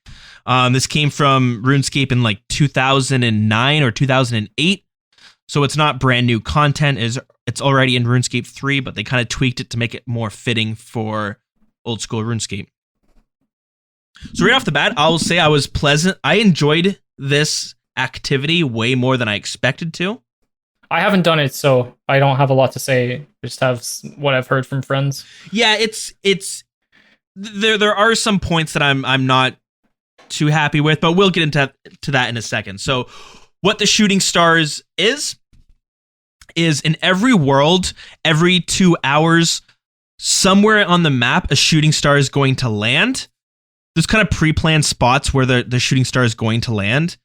This came from RuneScape in like 2009 or 2008. So it's not brand new content. It's already in RuneScape 3, but they kind of tweaked it to make it more fitting for old school RuneScape. So right off the bat, I will say I was pleasant. I enjoyed this activity way more than I expected to. I haven't done it, so I don't have a lot to say. Just have what I've heard from friends. Yeah, it's there are some points that I'm not too happy with, but we'll get into that in a second. So what the Shooting Stars is in every world, every 2 hours, somewhere on the map, a shooting star is going to land. There's kind of pre-planned spots where the shooting star is going to land.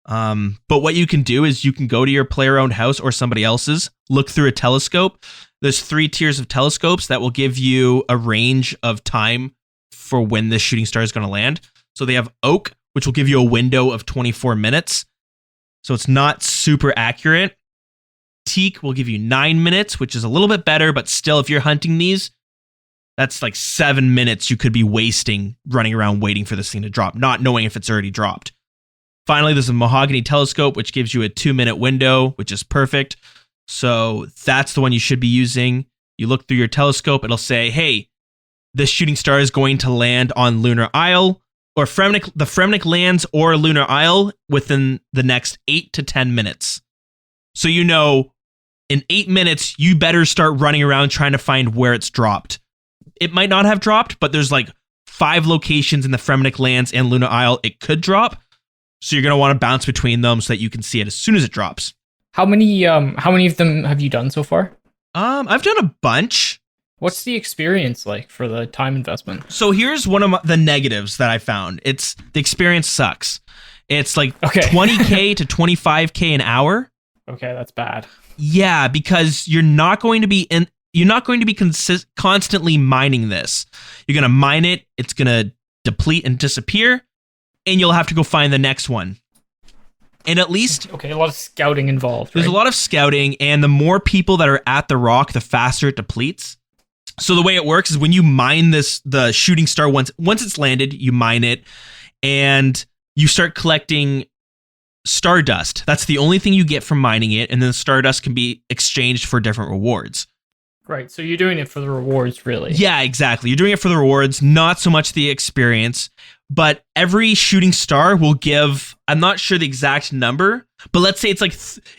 But what you can do is you can go to your player-owned house or somebody else's, look through a telescope. There's 3 tiers of telescopes that will give you a range of time for when this shooting star is going to land. So they have Oak, which will give you a window of 24 minutes. so it's not super accurate. Teak will give you 9 minutes, which is a little bit better, but still, if you're hunting these, that's like 7 minutes you could be wasting running around waiting for this thing to drop, not knowing if it's already dropped. Finally, there's a mahogany telescope, which gives you a 2-minute window, which is perfect. So that's the one you should be using. You look through your telescope, it'll say, hey, this shooting star is going to land on Lunar Isle, or the Fremnik lands or Lunar Isle within the next 8 to 10 minutes. So you know, in 8 minutes, you better start running around trying to find where it's dropped. It might not have dropped, but there's like 5 locations in the Fremnik lands and Lunar Isle it could drop. So you're going to want to bounce between them so that you can see it as soon as it drops. How many of them have you done so far? I've done a bunch. What's the experience like for the time investment? So here's one of the negatives that I found. It's the experience sucks. It's like 20K to 25K an hour. Okay, that's bad. Yeah, because you're not going to be constantly mining this. You're going to mine it, it's going to deplete and disappear, and you'll have to go find the next one. And at least... Okay, a lot of scouting involved, There's a lot of scouting, and the more people that are at the rock, the faster it depletes. So the way it works is when you mine the shooting star, once it's landed, you mine it, and you start collecting stardust. That's the only thing you get from mining it, and then the stardust can be exchanged for different rewards. Right, so you're doing it for the rewards, really. Yeah, exactly. You're doing it for the rewards, not so much the experience. But every shooting star will give, I'm not sure the exact number, but let's say it's like,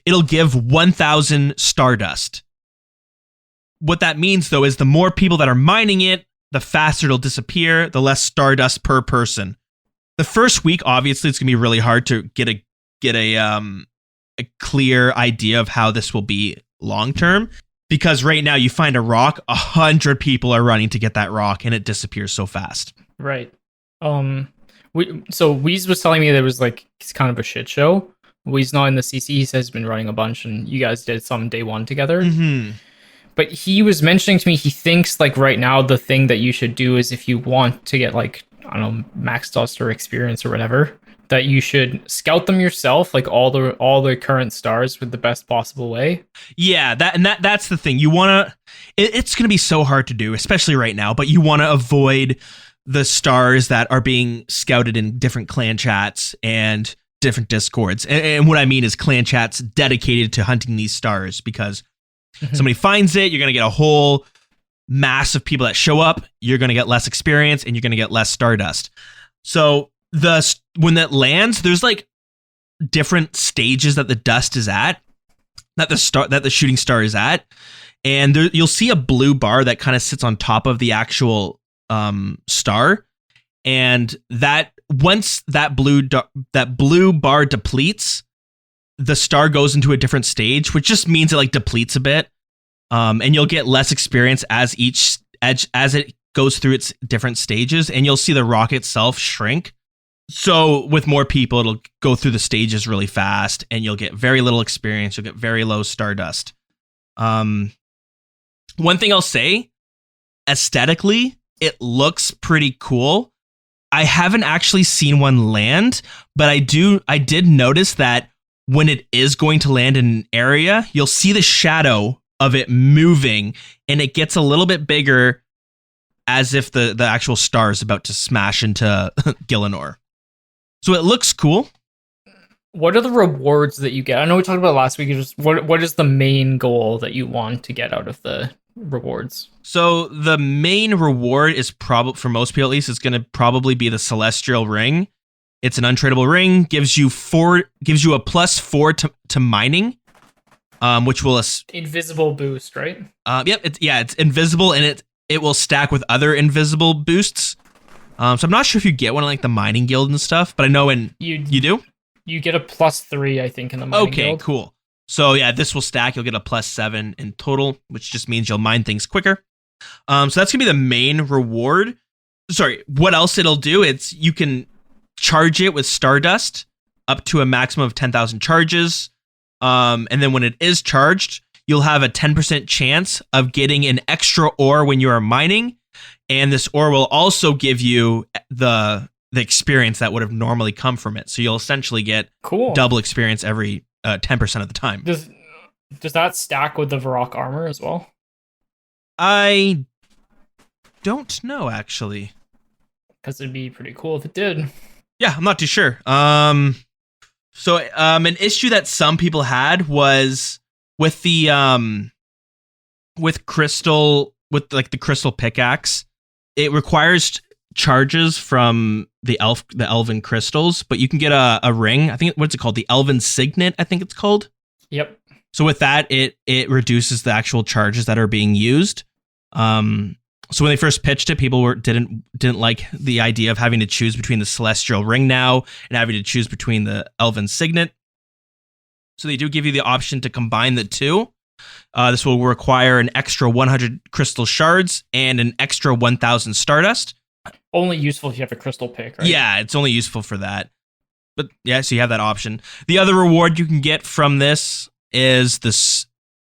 it'll give 1,000 stardust. What that means, though, is the more people that are mining it, the faster it'll disappear, the less stardust per person. The first week, obviously, it's going to be really hard to get a clear idea of how this will be long term. Because right now, you find a rock, 100 people are running to get that rock, and it disappears so fast. Right. Weez was telling me there was like, it's kind of a shit show. Weez not in the CC, he says he's been running a bunch, and you guys did some day one together. Mm-hmm. But he was mentioning to me, he thinks like right now the thing that you should do is if you want to get like, I don't know, max dust or experience or whatever, that you should scout them yourself, like all the current stars with the best possible way. Yeah, that's the thing. You want to, it's going to be so hard to do, especially right now, but you want to avoid the stars that are being scouted in different clan chats and different discords. And what I mean is clan chats dedicated to hunting these stars, because somebody finds it, you're going to get a whole mass of people that show up, you're going to get less experience, and you're going to get less stardust. So when that lands, there's like different stages that the dust is at, that the shooting star is at, and you'll see a blue bar that kind of sits on top of the actual star, and that once that blue bar depletes, the star goes into a different stage, which just means it like depletes a bit, and you'll get less experience as it goes through its different stages, and you'll see the rock itself shrink. So with more people, it'll go through the stages really fast, and you'll get very little experience. You'll get very low stardust. One thing I'll say, aesthetically, it looks pretty cool. I haven't actually seen one land, but I did notice that when it is going to land in an area, you'll see the shadow of it moving, and it gets a little bit bigger as if the actual star is about to smash into Gillinor. So it looks cool. What are the rewards that you get? I know we talked about last week. Just what is the main goal that you want to get out of the rewards? So the main reward is probably, for most people at least, it's going to probably be the Celestial Ring. It's an untradeable ring, gives you a +4 to mining, which will invisible boost, right? Yep, it's invisible, and it will stack with other invisible boosts. So I'm not sure if you get one in like the mining guild and stuff, but I know you do. You get a +3, I think, in the mining guild. Okay, cool. So yeah, this will stack. You'll get a +7 in total, which just means you'll mine things quicker. So that's gonna be the main reward. Sorry, what else it'll do? You can charge it with Stardust up to a maximum of 10,000 charges. And then when it is charged, you'll have a 10% chance of getting an extra ore when you are mining. And this ore will also give you the the experience that would have normally come from it. So you'll essentially get Cool. double experience every 10% of the time. Does that stack with the Varrock armor as well? I don't know, actually. Because it'd be pretty cool if it did. Yeah, I'm not too sure. So an issue that some people had was with the the crystal pickaxe. It requires charges from the elven crystals, but you can get a ring. I think what's it called? The elven signet, I think it's called. Yep. So with that, it reduces the actual charges that are being used. So when they first pitched it, people didn't like the idea of having to choose between the celestial ring now and having to choose between the elven signet. So they do give you the option to combine the two. This will require an extra 100 crystal shards and an extra 1,000 stardust. Only useful if you have a crystal pick, right? Yeah, it's only useful for that. But yeah, so you have that option. The other reward you can get from this is this.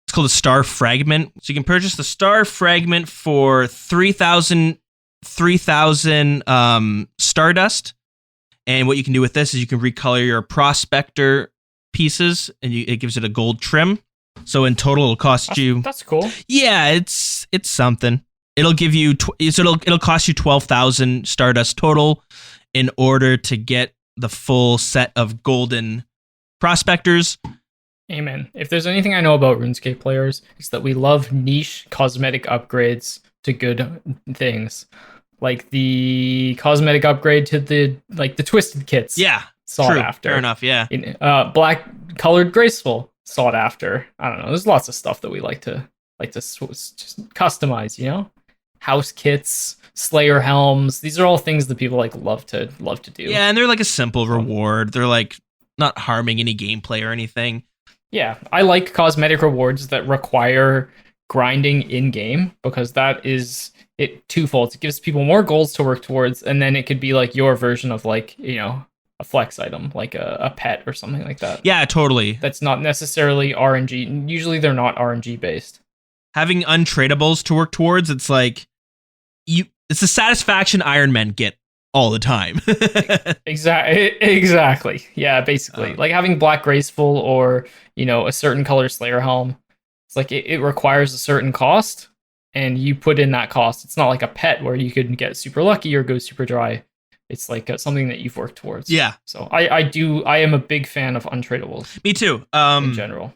It's called a star fragment. So you can purchase the star fragment for 3,000 stardust. And what you can do with this is you can recolor your prospector pieces, and it gives it a gold trim. So in total, it'll cost you. That's cool. Yeah, it's something. It'll give you. It'll cost you 12,000 stardust total in order to get the full set of golden prospectors. Amen. If there's anything I know about RuneScape players, it's that we love niche cosmetic upgrades to good things. Like the cosmetic upgrade to the twisted kits. Yeah. Sought true. after. Fair enough, yeah. Black colored graceful, sought after. I don't know. There's lots of stuff that we like to just customize, you know? House kits, Slayer helms. These are all things that people love to do. Yeah, and they're like a simple reward. They're like not harming any gameplay or anything. Yeah, I like cosmetic rewards that require grinding in game because that is it twofold. It gives people more goals to work towards, and then it could be like your version of a flex item, like a pet or something like that. Yeah, totally. That's not necessarily RNG. Usually they're not RNG based. Having untradables to work towards, it's like it's the satisfaction Iron Men get all the time. Exactly. Yeah, basically. Like having black graceful or, a certain color Slayer helm. It's like it requires a certain cost and you put in that cost. It's not like a pet where you could get super lucky or go super dry. It's like something that you've worked towards. Yeah. So I am a big fan of untradables. Me too. In general.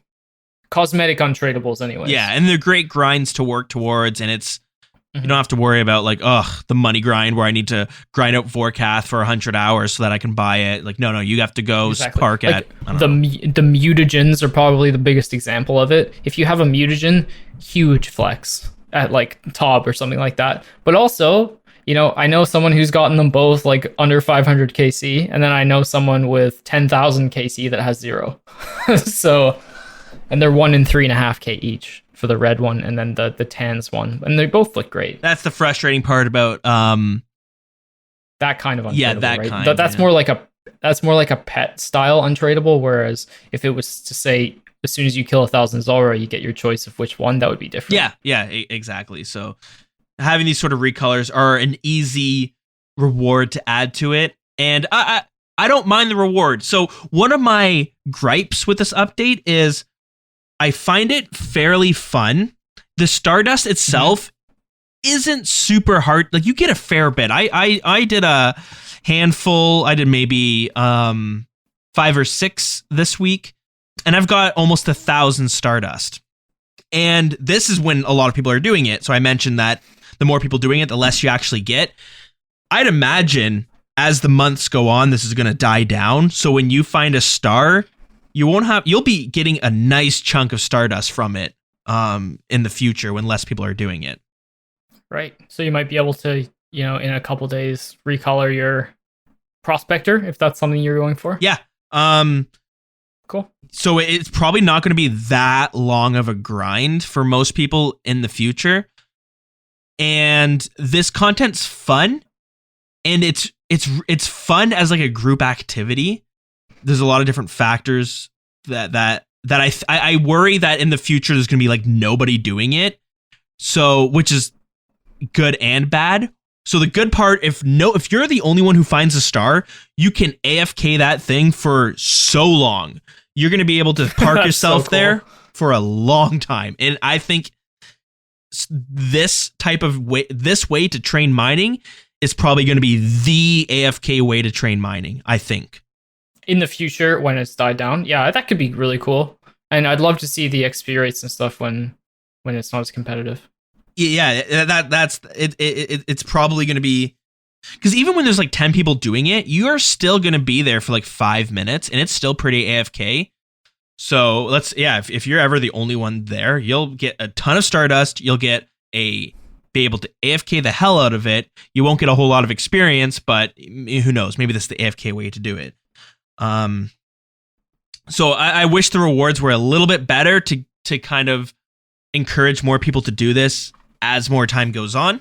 Cosmetic untradables anyway. Yeah, and they're great grinds to work towards, and it's you don't have to worry about the money grind where I need to grind out Vorkath for 100 hours so that I can buy it. No, you have to go spark at the mutagens are probably the biggest example of it. If you have a mutagen, huge flex at Tob or something like that. But also, I know someone who's gotten them both under 500 KC, and then I know someone with 10,000 KC that has 0. So, and they're 1 in 3.5K each for the red one, and then the tans one, and they both look great. That's the frustrating part about that kind of untradable. Yeah, that right? kind. That's more like a pet style untradable. Whereas if it was to say as soon as you kill 1,000 Zulrah, you get your choice of which one, that would be different. Yeah, exactly. So having these sort of recolors are an easy reward to add to it, and I don't mind the reward. So one of my gripes with this update is I find it fairly fun. The Stardust itself isn't super hard. You get a fair bit. I did a handful. I did maybe 5 or 6 this week, and I've got almost 1,000 Stardust. And this is when a lot of people are doing it. So I mentioned that the more people doing it, the less you actually get. I'd imagine as the months go on, this is going to die down. So when you find a star, you'll be getting a nice chunk of Stardust from it in the future when less people are doing it. Right. So you might be able to, in a couple days, recolor your prospector if that's something you're going for. Yeah. Cool. So it's probably not going to be that long of a grind for most people in the future. And this content's fun, and it's fun as a group activity. There's a lot of different factors that I worry that in the future there's gonna be nobody doing it. So, which is good and bad. So the good part, if you're the only one who finds a star, you can AFK that thing for so long. You're going to be able to park yourself so cool. there for a long time. And I think this way to train mining is probably going to be the AFK way to train mining, I think. In the future, when it's died down, yeah, that could be really cool. And I'd love to see the XP rates and stuff when it's not as competitive. Yeah, that's it. It's probably going to be, because even when there's like 10 people doing it, you are still going to be there for like 5 minutes, and it's still pretty AFK. So if you're ever the only one there, you'll get a ton of Stardust. You'll be able to AFK the hell out of it. You won't get a whole lot of experience, but who knows? Maybe that's the AFK way to do it. So I wish the rewards were a little bit better to kind of encourage more people to do this as more time goes on.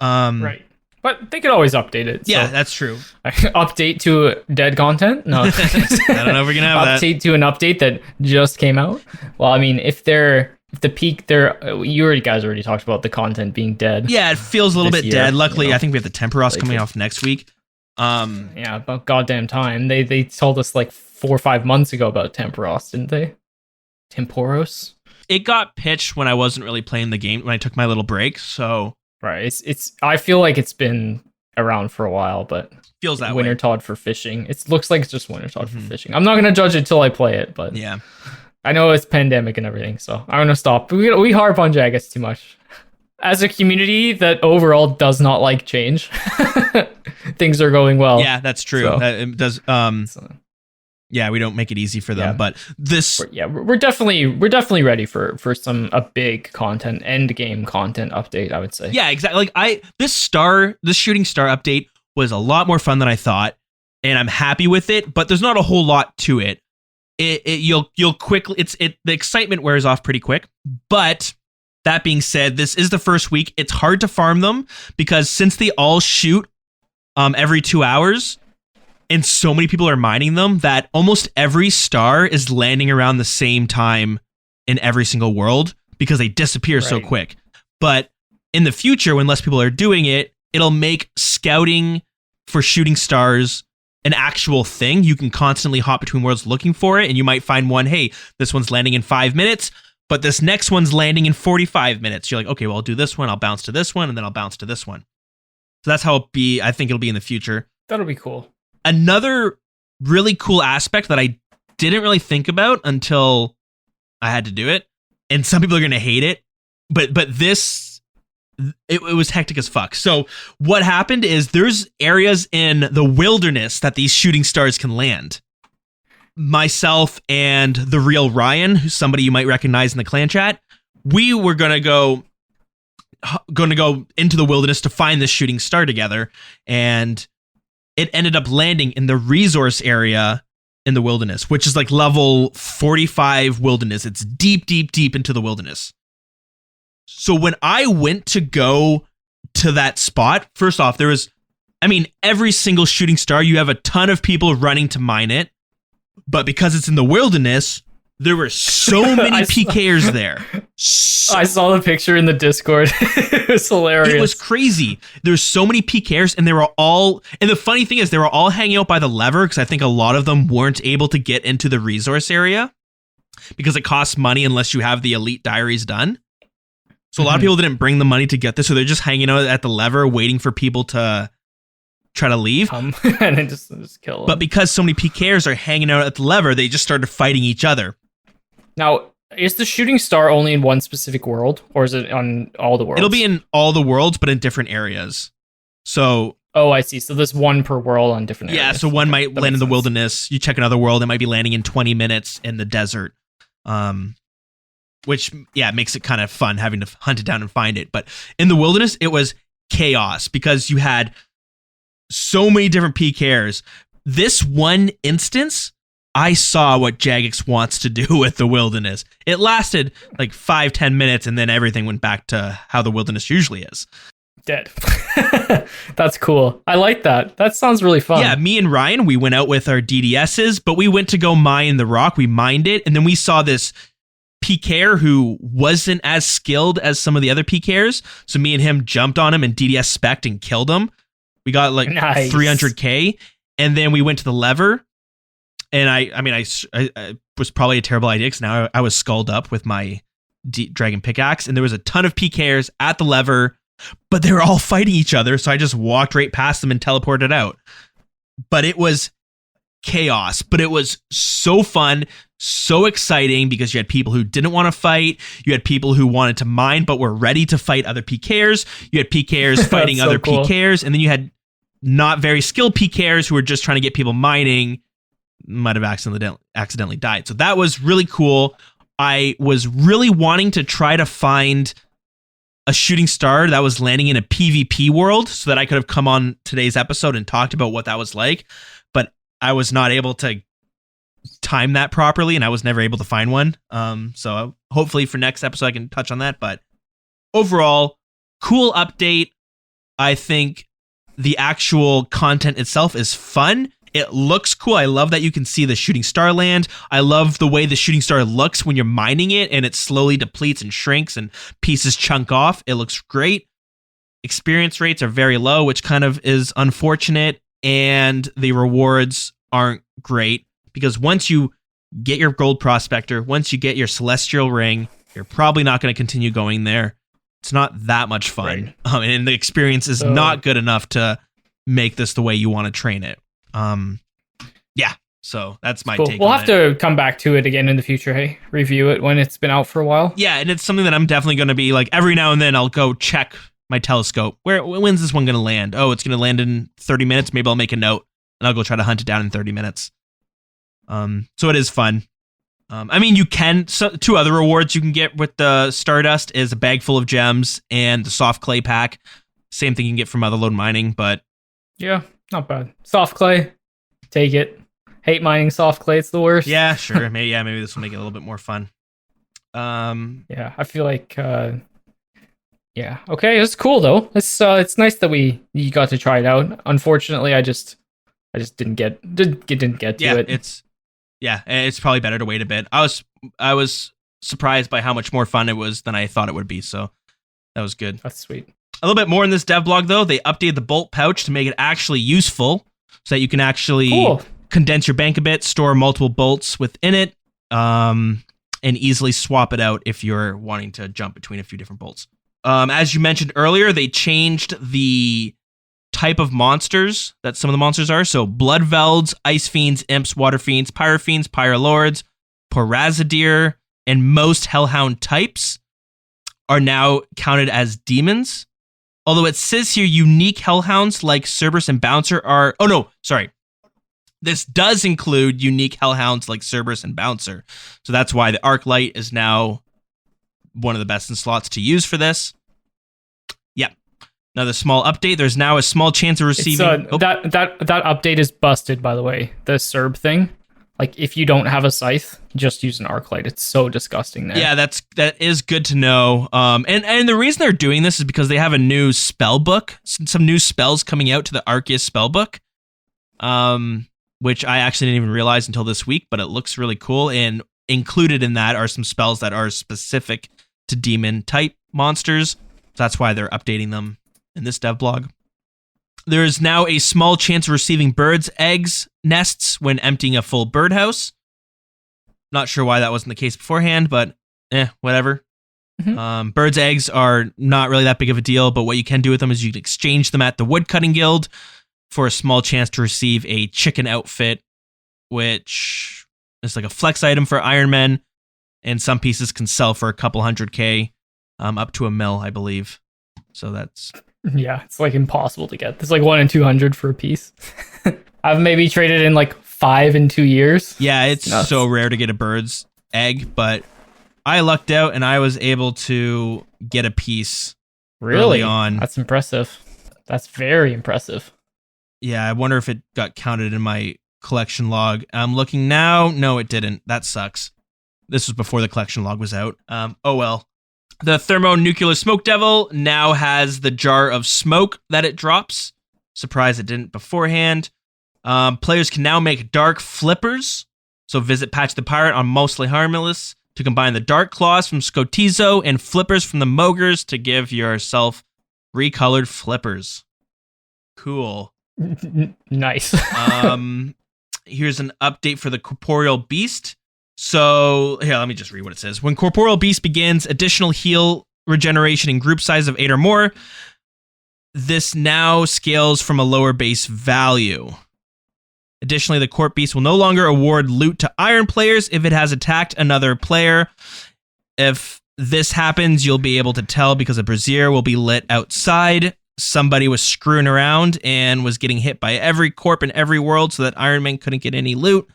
Right. But they could always update it. Yeah, that's true. Update to dead content? No. I don't know if we're going to have update to an update that just came out? Well, I mean, if the peak there, you guys already talked about the content being dead. Yeah, it feels a little bit dead. Luckily, I think we have the Temporos coming off next week. Yeah, about goddamn time. They told us like 4 or 5 months ago about Temporos, didn't they? Temporos? It got pitched when I wasn't really playing the game, when I took my little break, so... Right, it's. I feel like it's been around for a while, but... Feels that Winter way. Todd for fishing. It looks like it's just Winter Todd for fishing. I'm not going to judge it till I play it, but... Yeah. I know it's pandemic and everything, so I'm going to stop. We harp on Jagex too much. As a community that overall does not like change, things are going well. Yeah, that's true. So, it does. Yeah, we don't make it easy for them, but this. We're definitely ready for a big content, end game content update, I would say. Yeah, exactly. Like this shooting star update was a lot more fun than I thought, and I'm happy with it. But there's not a whole lot to it. You'll quickly. The excitement wears off pretty quick. But that being said, this is the first week. It's hard to farm them because since they all shoot every 2 hours. And so many people are mining them that almost every star is landing around the same time in every single world because they disappear so quick. But in the future, when less people are doing it, it'll make scouting for shooting stars an actual thing. You can constantly hop between worlds looking for it, and you might find one, hey, this one's landing in 5 minutes, but this next one's landing in 45 minutes. You're like, okay, well, I'll do this one, I'll bounce to this one, and then I'll bounce to this one. So that's how I think it'll be in the future. That'll be cool. Another really cool aspect that I didn't really think about until I had to do it, and some people are going to hate it, but this, it was hectic as fuck. So what happened is there's areas in the wilderness that these shooting stars can land. Myself and the real Ryan, who's somebody you might recognize in the clan chat, we were going to go into the wilderness to find this shooting star together, and it ended up landing in the resource area in the wilderness, which is like level 45 wilderness. It's deep, deep, deep into the wilderness. So when I went to go to that spot, first off, every single shooting star, you have a ton of people running to mine it. But because it's in the wilderness, there were so many PKers there. I saw the picture in the Discord. It was hilarious. It was crazy. There's so many PKers, and and the funny thing is they were all hanging out by the lever because I think a lot of them weren't able to get into the resource area because it costs money unless you have the elite diaries done. So a lot of people didn't bring the money to get this, so they're just hanging out at the lever waiting for people to try to leave. And then just kill them. But because so many PKers are hanging out at the lever, they just started fighting each other. Now, is the shooting star only in one specific world, or is it on all the worlds? It'll be in all the worlds, but in different areas. So... Oh, I see. So there's one per world on different areas. Yeah, so one might land in the wilderness. You check another world, it might be landing in 20 minutes in the desert. Which, makes it kind of fun having to hunt it down and find it. But in the wilderness, it was chaos because you had so many different PKers. This one instance... I saw what Jagex wants to do with the wilderness. It lasted like 5-10 minutes, and then everything went back to how the wilderness usually is. Dead. That's cool. I like that. That sounds really fun. Yeah, me and Ryan, we went out with our DDSs, but we went to go mine the rock. We mined it, and then we saw this PKer who wasn't as skilled as some of the other PKers. So me and him jumped on him and DDS spec'd and killed him. We got like Nice. 300k, and then we went to the lever. And I was probably a terrible idea because now I was skulled up with my dragon pickaxe, and there was a ton of PKers at the lever, but they were all fighting each other. So I just walked right past them and teleported out. But it was chaos, but it was so fun, so exciting because you had people who didn't want to fight. You had people who wanted to mine but were ready to fight other PKers. You had PKers fighting other cool. PKers, and then you had not very skilled PKers who were just trying to get people mining. Might have accidentally died. So that was really cool. I was really wanting to try to find a shooting star that was landing in a PvP world so that I could have come on today's episode and talked about what that was like. But I was not able to time that properly, and I was never able to find one. So hopefully for next episode I can touch on that. But overall, cool update. I think the actual content itself is fun. It looks cool. I love that you can see the shooting star land. I love the way the shooting star looks when you're mining it and it slowly depletes and shrinks and pieces chunk off. It looks great. Experience rates are very low, which kind of is unfortunate. And the rewards aren't great because once you get your gold prospector, once you get your celestial ring, you're probably not going to continue going there. It's not that much fun. Right. And the experience is not good enough to make this the way you want to train it. Yeah, so that's my take. We'll have to come back to it again in the future. Hey, review it when it's been out for a while. Yeah, and it's something that I'm definitely going to be like every now and then I'll go check my telescope. When's this one going to land? Oh, it's going to land in 30 minutes. Maybe I'll make a note and I'll go try to hunt it down in 30 minutes. So it is fun. I mean, you can. Two other rewards you can get with the Stardust is a bag full of gems and the soft clay pack. Same thing you can get from Otherload Mining, but yeah. Not bad. Soft clay. Take it. Hate mining soft clay. It's the worst. Yeah, sure. Maybe this will make it a little bit more fun. Yeah, I feel like yeah. Okay, it's cool though. It's nice that you got to try it out. Unfortunately, I just didn't get to it. It's probably better to wait a bit. I was surprised by how much more fun it was than I thought it would be, so that was good. That's sweet. A little bit more in this dev blog, though. They updated the bolt pouch to make it actually useful so that you can actually condense your bank a bit, store multiple bolts within it, and easily swap it out if you're wanting to jump between a few different bolts. As you mentioned earlier, they changed the type of monsters that some of the monsters are. So Blood Velds, Ice Fiends, Imps, Water Fiends, Pyro Fiends, Pyro Lords, Porazadir, and most Hellhound types are now counted as demons. Although it says here unique hellhounds like Cerberus and Bouncer are... Oh, no, sorry. This does include unique hellhounds like Cerberus and Bouncer. So that's why the Arclight is now one of the best in slots to use for this. Yep. Another small update. There's now a small chance of receiving... That update is busted, by the way. The Cerb thing. Like, if you don't have a scythe, just use an Arclight. It's so disgusting there. Yeah, that is good to know. And the reason they're doing this is because they have a new spell book, some new spells coming out to the Arceus spell book, which I actually didn't even realize until this week, but it looks really cool. And included in that are some spells that are specific to demon type monsters. So that's why they're updating them in this dev blog. There is now a small chance of receiving birds' eggs nests when emptying a full birdhouse. Not sure why that wasn't the case beforehand, but whatever. Mm-hmm. Birds' eggs are not really that big of a deal, but what you can do with them is you can exchange them at the Woodcutting Guild for a small chance to receive a chicken outfit, which is like a flex item for Iron Men, and some pieces can sell for a couple $100K, up to $1 million, I believe. So that's... Yeah, it's like impossible to get. It's like 1 in 200 for a piece. I've maybe traded in like 5 in 2 years. Yeah, it's so rare to get a bird's egg, but I lucked out and I was able to get a piece early on. That's impressive. That's very impressive. Yeah, I wonder if it got counted in my collection log. I'm looking now. No, it didn't. That sucks. This was before the collection log was out. Oh well. The Thermonuclear Smoke Devil now has the jar of smoke that it drops. Surprised it didn't beforehand. Players can now make dark flippers. So visit Patch the Pirate on Mostly Harmless to combine the Dark Claws from Scotizo and Flippers from the Mogers to give yourself recolored flippers. Cool. Nice. Here's an update for the Corporeal Beast. So, here, let me just read what it says. When Corporeal Beast begins additional heal regeneration in group size of 8 or more, this now scales from a lower base value. Additionally, the Corp Beast will no longer award loot to Iron players if it has attacked another player. If this happens, you'll be able to tell because a brazier will be lit outside. Somebody was screwing around and was getting hit by every corp in every world so that Iron Man couldn't get any loot.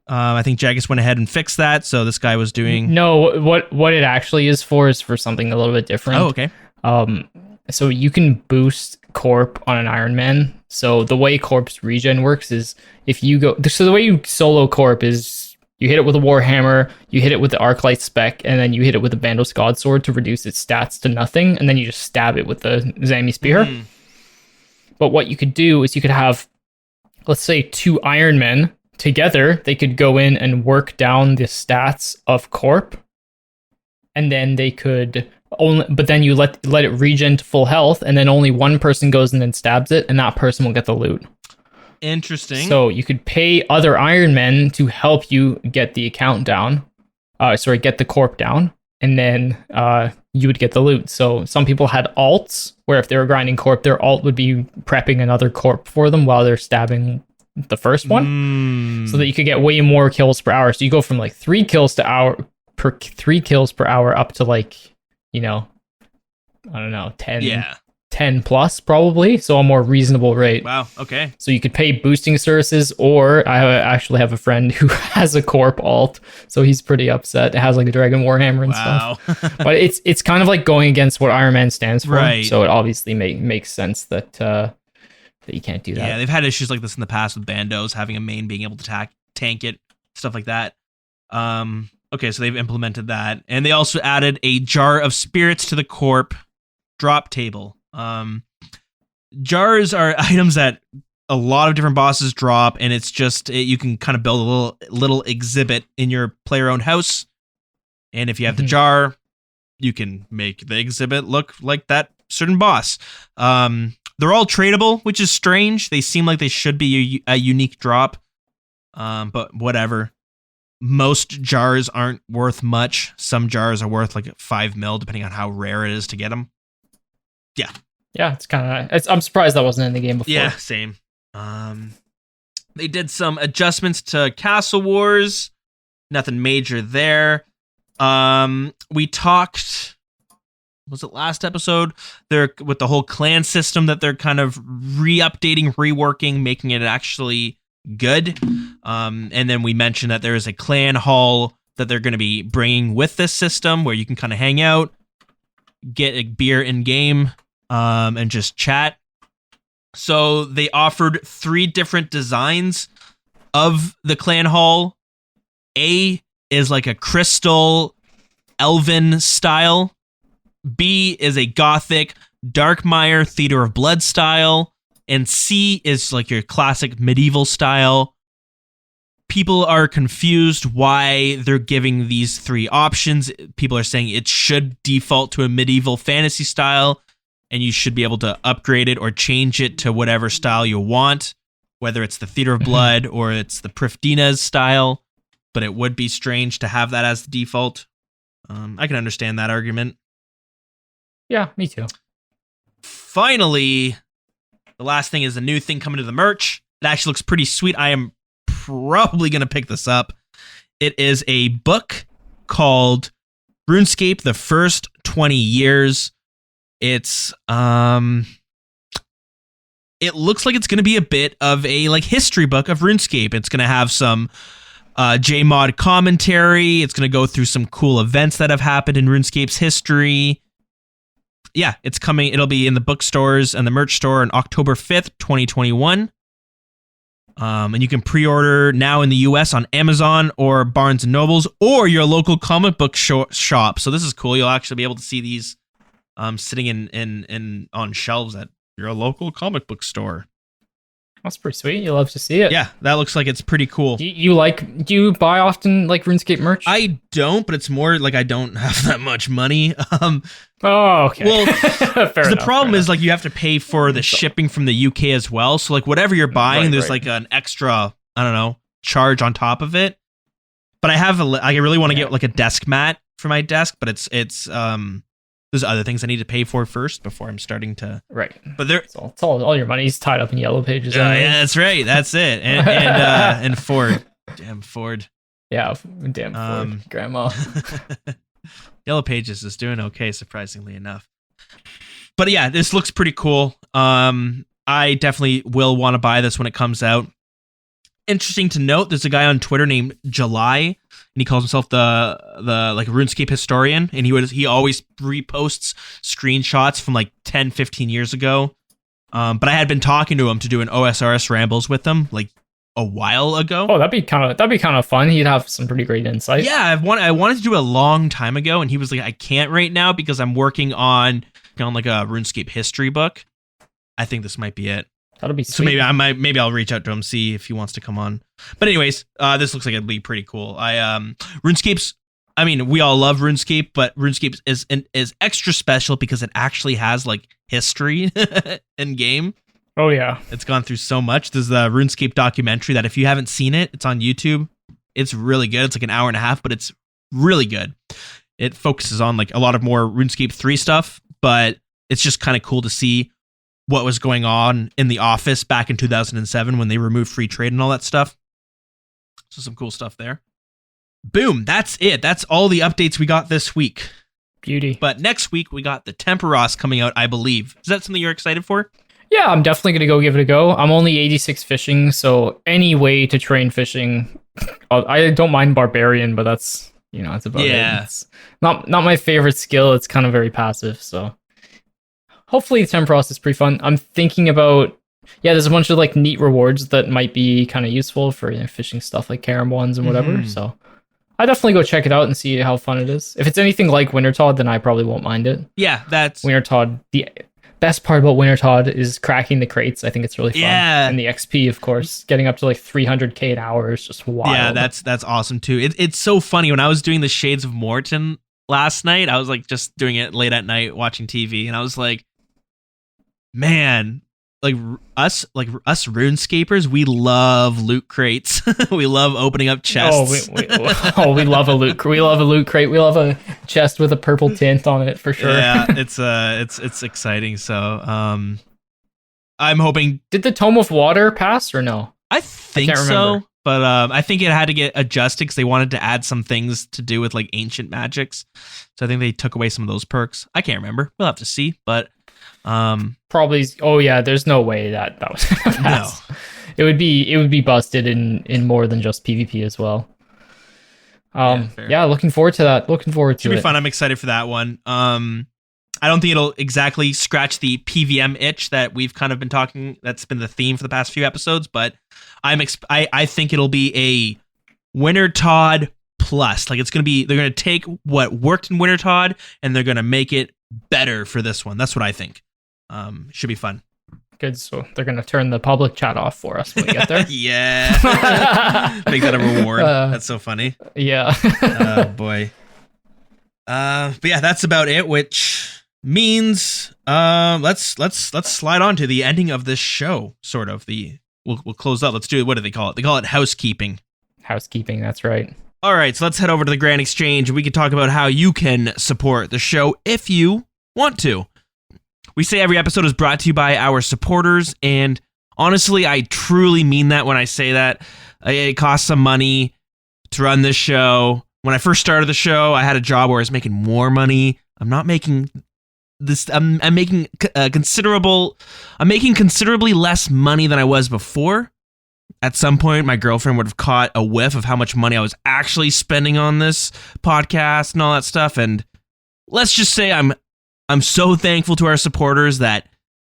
I think Jagex went ahead and fixed that, so this guy was doing... No, what it actually is for something a little bit different. Oh, okay. So you can boost Corp on an Iron Man. So the way Corp's regen works is if you go... So the way you solo Corp is you hit it with a Warhammer, you hit it with the Arclight Spec, and then you hit it with the Bandos God Sword to reduce its stats to nothing, and then you just stab it with the Zami Spear. But what you could do is you could have, let's say, 2 Iron Men together. They could go in and work down the stats of Corp, and then they could... but then you let it regen to full health, and then only one person goes in and stabs it, and that person will get the loot. Interesting. So you could pay other Iron Men to help you get the account down. Get the Corp down, and then you would get the loot. So some people had alts, where if they were grinding Corp, their alt would be prepping another Corp for them while they're stabbing the first one, so that you could get way more kills per hour. So you go from like 3 kills per hour up to like, I don't know, 10 plus probably, so a more reasonable rate. Wow, okay. So you could pay boosting services, or I actually have a friend who has a Corp alt, so he's pretty upset. It has like a Dragon Warhammer and stuff. But it's kind of like going against what Iron Man stands for, right? So it obviously makes sense that you can't do that. Yeah, they've had issues like this in the past with Bandos, having a main being able to tank it, stuff like that. Okay, so they've implemented that. And they also added a Jar of Spirits to the Corp drop table. Jars are items that a lot of different bosses drop, and it's just, you can kind of build a little exhibit in your player-owned house. And if you have the jar, you can make the exhibit look like that certain boss. They're all tradable, which is strange. They seem like they should be a unique drop. But whatever. Most jars aren't worth much. Some jars are worth like 5 mil, depending on how rare it is to get them. Yeah. Yeah, it's kind of... I'm surprised that wasn't in the game before. Yeah, same. They did some adjustments to Castle Wars. Nothing major there. We talked... Was it last episode? They're with the whole clan system that they're kind of re-updating, reworking, making it actually good. And then we mentioned that there is a clan hall that they're going to be bringing with this system where you can kind of hang out, get a beer in game, and just chat. So they offered 3 different designs of the clan hall. A is like a crystal elven style. B is a gothic Darkmire Theater of Blood style. And C is like your classic medieval style. People are confused why they're giving these 3 options. People are saying it should default to a medieval fantasy style, and you should be able to upgrade it or change it to whatever style you want, whether it's the Theater of Blood or it's the Prifdina's style. But it would be strange to have that as the default. I can understand that argument. Yeah, me too. Finally, the last thing is a new thing coming to the merch. It actually looks pretty sweet. I am probably going to pick this up. It is a book called RuneScape, The First 20 Years. It's, it looks like it's going to be a bit of a like history book of RuneScape. It's going to have some JMod commentary. It's going to go through some cool events that have happened in RuneScape's history. Yeah, it's coming. It'll be in the bookstores and the merch store on October 5th, 2021. And you can pre-order now in the US on Amazon or Barnes & Nobles or your local comic book shop. So this is cool. You'll actually be able to see these sitting in on shelves at your local comic book store. That's pretty sweet. You love to see it. Yeah, that looks like it's pretty cool. Do you buy often like RuneScape merch? I don't, but it's more like I don't have that much money. Oh, okay. Well, the problem is like you have to pay for the shipping from the UK as well. So like whatever you're buying, there's like an extra, I don't know, charge on top of it. But I really want to get like a desk mat for my desk, but it's there's other things I need to pay for first before I'm starting to. Right. But there, it's all your money's tied up in Yellow Pages. Yeah, that's right. That's it. And Ford. Damn Ford. Yeah, damn Ford. Grandma. Yellow Pages is doing okay, surprisingly enough. But yeah, this looks pretty cool. I definitely will want to buy this when it comes out. Interesting to note, there's a guy on Twitter named July, and he calls himself the like RuneScape historian, and he always reposts screenshots from like 10, 15 years ago. But I had been talking to him to do an OSRS rambles with him like a while ago. Oh, that'd be kind of fun. He'd have some pretty great insight. Yeah, I wanted to do it a long time ago, and he was like, I can't right now because I'm working on like a RuneScape history book. I think this might be it. That'll be sweet. So maybe I'll reach out to him, see if he wants to come on. But anyways, this looks like it'd be pretty cool. RuneScape's, I mean, we all love RuneScape, but RuneScape is extra special because it actually has like history in game. Oh yeah, it's gone through so much. There's the RuneScape documentary that if you haven't seen it, it's on YouTube. It's really good. It's like an hour and a half, but it's really good. It focuses on like a lot of more RuneScape 3 stuff, but it's just kind of cool to see what was going on in the office back in 2007 when they removed free trade and all that stuff. So some cool stuff there. Boom, that's it. That's all the updates we got this week. Beauty. But next week we got the Temperos coming out, I believe. Is that something you're excited for? Yeah, I'm definitely going to go give it a go. I'm only 86 fishing, so any way to train fishing. I don't mind Barbarian, but that's, that's about it. It's not my favorite skill. It's kind of very passive, so hopefully the Temperos is pretty fun. I'm thinking about, there's a bunch of like neat rewards that might be kind of useful for fishing stuff like carom ones and whatever, so I definitely go check it out and see how fun it is. If it's anything like Wintertodt, then I probably won't mind it. Yeah, that's Wintertodt. The best part about Wintertodt is cracking the crates. I think it's really fun. Yeah. And the XP, of course, getting up to like 300k an hour is just wild. Yeah, that's awesome too. It's so funny. When I was doing the Shades of Morton last night, I was like just doing it late at night watching TV, and I was like, man, like us RuneScapers, we love loot crates. We love opening up chests. We love a loot. We love a loot crate. We love a chest with a purple tint on it for sure. Yeah, it's exciting. So, I'm hoping. Did the Tome of Water pass or no? I think so, but I think it had to get adjusted because they wanted to add some things to do with like ancient magics. So I think they took away some of those perks. I can't remember. We'll have to see, but. Probably. Oh yeah, there's no way that was gonna pass. No. It would be busted in more than just PvP as well. Looking forward to that. Should be fun. I'm excited for that one. I don't think it'll exactly scratch the PVM itch that we've kind of been talking. That's been the theme for the past few episodes, but I think it'll be a Wintertodt plus. Like they're gonna take what worked in Wintertodt and they're gonna make it better for this one. That's what I think. Should be fun. Good. So they're gonna turn the public chat off for us when we get there. Yeah. Make that a reward. That's so funny. Yeah. Oh boy. But yeah, that's about it. Which means let's slide on to the ending of this show. Sort of we'll close up. Let's do it. What do they call it? They call it housekeeping. Housekeeping. That's right. All right. So let's head over to the Grand Exchange and we can talk about how you can support the show if you want to. We say every episode is brought to you by our supporters, and honestly, I truly mean that when I say that. It costs some money to run this show. When I first started the show, I had a job where I was making more money. I'm not making this. I'm making considerably less money than I was before. At some point, my girlfriend would have caught a whiff of how much money I was actually spending on this podcast and all that stuff. And let's just say I'm so thankful to our supporters that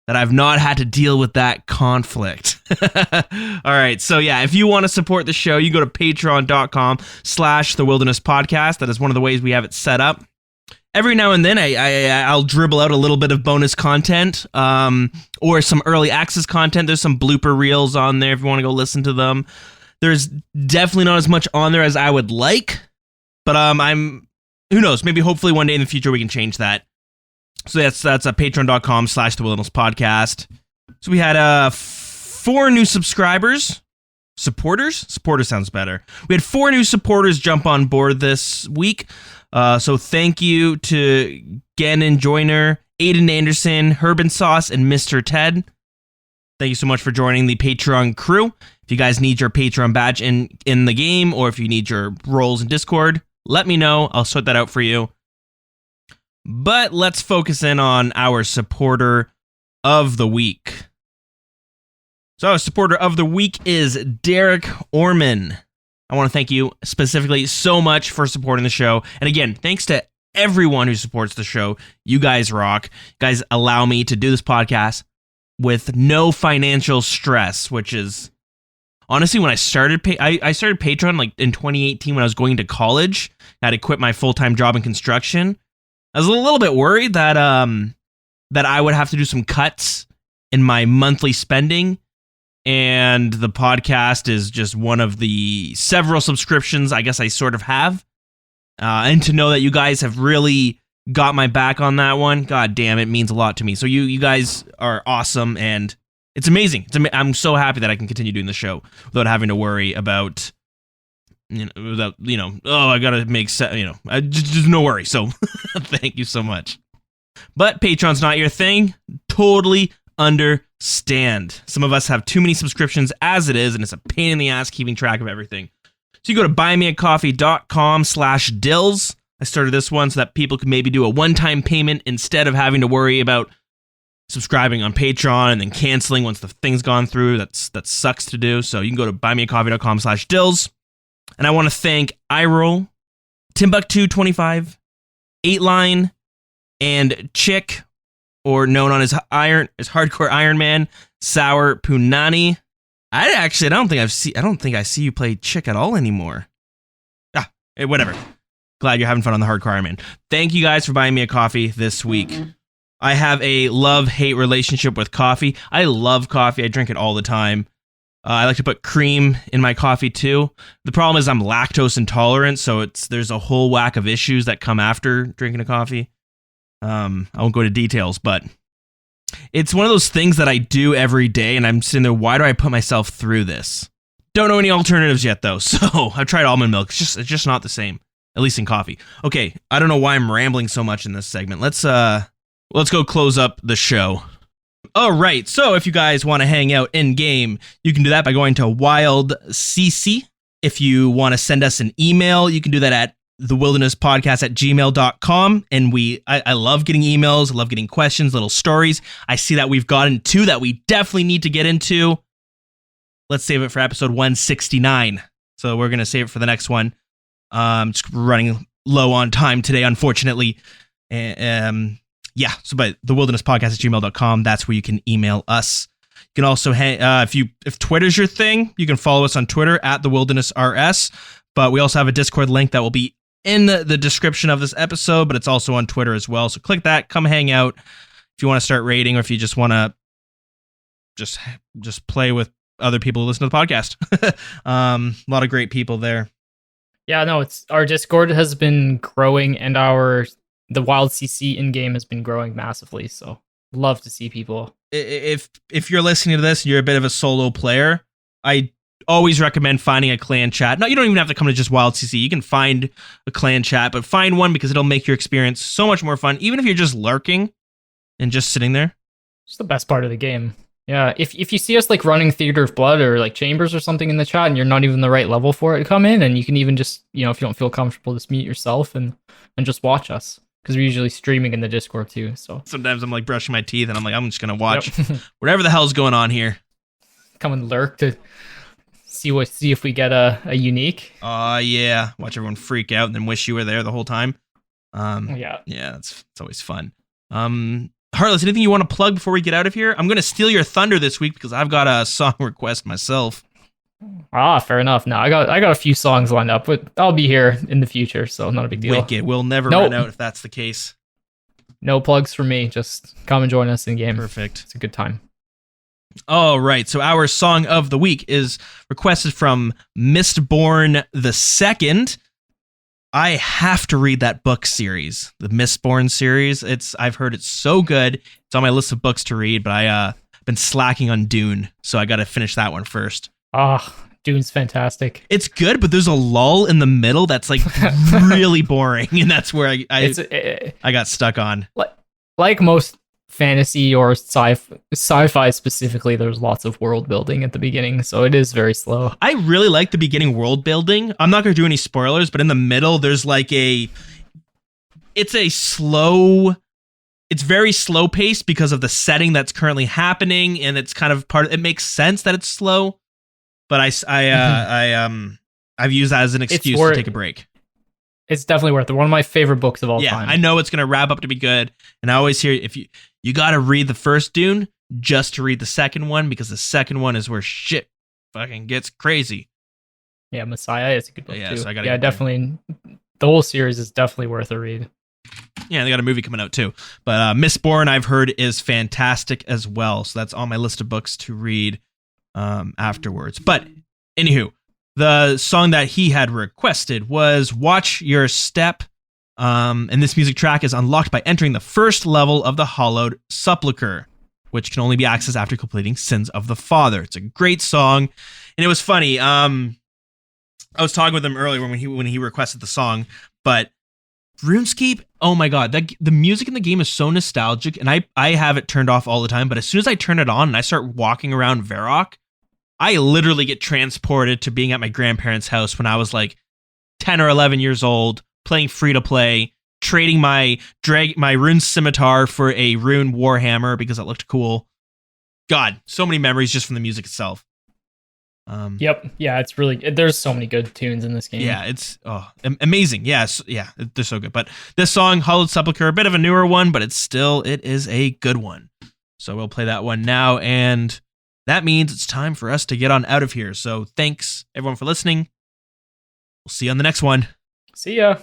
I've not had to deal with that conflict. All right. So yeah, if you want to support the show, you go to patreon.com/thewildernesspodcast. That is one of the ways we have it set up. every now and then I'll dribble out a little bit of bonus content, or some early access content. There's some blooper reels on there if you want to go listen to them. There's definitely not as much on there as I would like, but who knows? Maybe hopefully one day in the future we can change that. So that's patreon.com/The Wilderness Podcast. So we had 4 new supporters. Supporters sounds better. We had 4 new supporters jump on board this week. So thank you to Gannon Joyner, Aiden Anderson, Herb Sauce, and Mr. Ted. Thank you so much for joining the Patreon crew. If you guys need your Patreon badge in the game, or if you need your roles in Discord, let me know. I'll sort that out for you. But let's focus in on our supporter of the week. So our supporter of the week is Derek Orman. I want to thank you specifically so much for supporting the show. And again, thanks to everyone who supports the show. You guys rock. You guys allow me to do this podcast with no financial stress, which is honestly, when I started I started Patreon like in 2018 when I was going to college. I had to quit my full-time job in construction. I was a little bit worried that I would have to do some cuts in my monthly spending. And the podcast is just one of the several subscriptions I guess I sort of have. And to know that you guys have really got my back on that one, god damn, it means a lot to me. So you guys are awesome, and it's amazing. I'm so happy that I can continue doing the show without having to worry about, oh, I gotta make just no worry. So thank you so much. But Patreon's not your thing. Totally understand. Some of us have too many subscriptions as it is, and it's a pain in the ass keeping track of everything. So you go to buymeacoffee.com/Dilz. I started this one so that people could maybe do a one-time payment instead of having to worry about subscribing on Patreon and then canceling once the thing's gone through. That sucks to do. So you can go to buymeacoffee.com/Dilz. And I want to thank iRoll, Timbuktu25, 8line, and Chick, or known on as Hardcore Iron Man, Sour Punani. I don't think I see you play Chick at all anymore. Whatever. Glad you're having fun on the Hardcore Iron Man. Thank you guys for buying me a coffee this week. Mm-hmm. I have a love-hate relationship with coffee. I love coffee. I drink it all the time. I like to put cream in my coffee too. The problem is I'm lactose intolerant, so there's a whole whack of issues that come after drinking a coffee. I won't go into details, but it's one of those things that I do every day, and I'm sitting there, why do I put myself through this? Don't know any alternatives yet, though, so I've tried almond milk. It's just not the same, at least in coffee. Okay, I don't know why I'm rambling so much in this segment. Let's go close up the show. All right, so if you guys want to hang out in-game, you can do that by going to WildCC. If you want to send us an email, you can do that at thewildernesspodcast@gmail.com. And I love getting emails. I love getting questions, little stories. I see that we've gotten 2 that we definitely need to get into. Let's save it for episode 169. So we're going to save it for the next one. Just running low on time today, unfortunately. Yeah, so but thewildernesspodcast@gmail.com, that's where you can email us. You can also, if Twitter's your thing, you can follow us on Twitter @thewildernessRS. But we also have a Discord link that will be in the description of this episode, but it's also on Twitter as well. So click that, come hang out if you want to start raiding, or if you just want to just play with other people who listen to the podcast. A lot of great people there. Yeah, no, our Discord has been growing, and the Wild CC in-game has been growing massively, so love to see people. If you're listening to this and you're a bit of a solo player, I always recommend finding a clan chat. No, you don't even have to come to just Wild CC. You can find a clan chat, but find one because it'll make your experience so much more fun, even if you're just lurking and just sitting there. It's the best part of the game. Yeah, if you see us like running Theater of Blood or like Chambers or something in the chat and you're not even the right level for it, come in and you can even just, if you don't feel comfortable, just mute yourself and just watch us. Because we're usually streaming in the Discord too. So sometimes I'm like brushing my teeth and I'm like, I'm just gonna watch whatever the hell's going on here. Come and lurk to see if we get a unique. Yeah. Watch everyone freak out and then wish you were there the whole time. Yeah, it's always fun. Heartless, anything you want to plug before we get out of here? I'm gonna steal your thunder this week because I've got a song request myself. Ah, fair enough. No, I got a few songs lined up, but I'll be here in the future, so not a big deal. Wicked. We'll never Nope. run out if that's the case. No plugs for me. Just come and join us in game. Perfect. It's a good time. All right. So our song of the week is requested from Mistborn the Second. I have to read that book series, the Mistborn series. I've heard it's so good. It's on my list of books to read, but I've been slacking on Dune, so I got to finish that one first. Ah, Dune's fantastic. It's good, but there's a lull in the middle that's like really boring, and that's where I got stuck on. Like most fantasy or sci-fi specifically, there's lots of world building at the beginning, so it is very slow. I really like the beginning world building. I'm not going to do any spoilers, but in the middle, there's like it's very slow paced because of the setting that's currently happening, and it's kind of it makes sense that it's slow, but I've used that as an excuse to take a break. It's definitely worth it. One of my favorite books of all time. Yeah, I know it's going to wrap up to be good, and I always hear if you got to read the first Dune just to read the second one, because the second one is where shit fucking gets crazy. Yeah, Messiah is a good book too. So definitely. The whole series is definitely worth a read. Yeah, they got a movie coming out too. But Mistborn, I've heard, is fantastic as well. So that's on my list of books to read afterwards. But anywho, the song that he had requested was Watch Your Step. And this music track is unlocked by entering the first level of the Hallowed Sepulchre, which can only be accessed after completing Sins of the Father. It's a great song. And it was funny. I was talking with him earlier when he requested the song, but RuneScape, oh my god, the music in the game is so nostalgic, and I have it turned off all the time, but as soon as I turn it on and I start walking around Varrock, I literally get transported to being at my grandparents' house when I was like 10 or 11 years old, playing free-to-play, trading my rune scimitar for a rune warhammer because it looked cool. God, so many memories just from the music itself. Yep. Yeah, it's really, there's so many good tunes in this game. Yeah, it's amazing. Yes, yeah, they're so good. But this song, Hallowed Sepulchre, a bit of a newer one, but it is a good one. So we'll play that one now, and that means it's time for us to get on out of here. So thanks everyone for listening. We'll see you on the next one. See ya.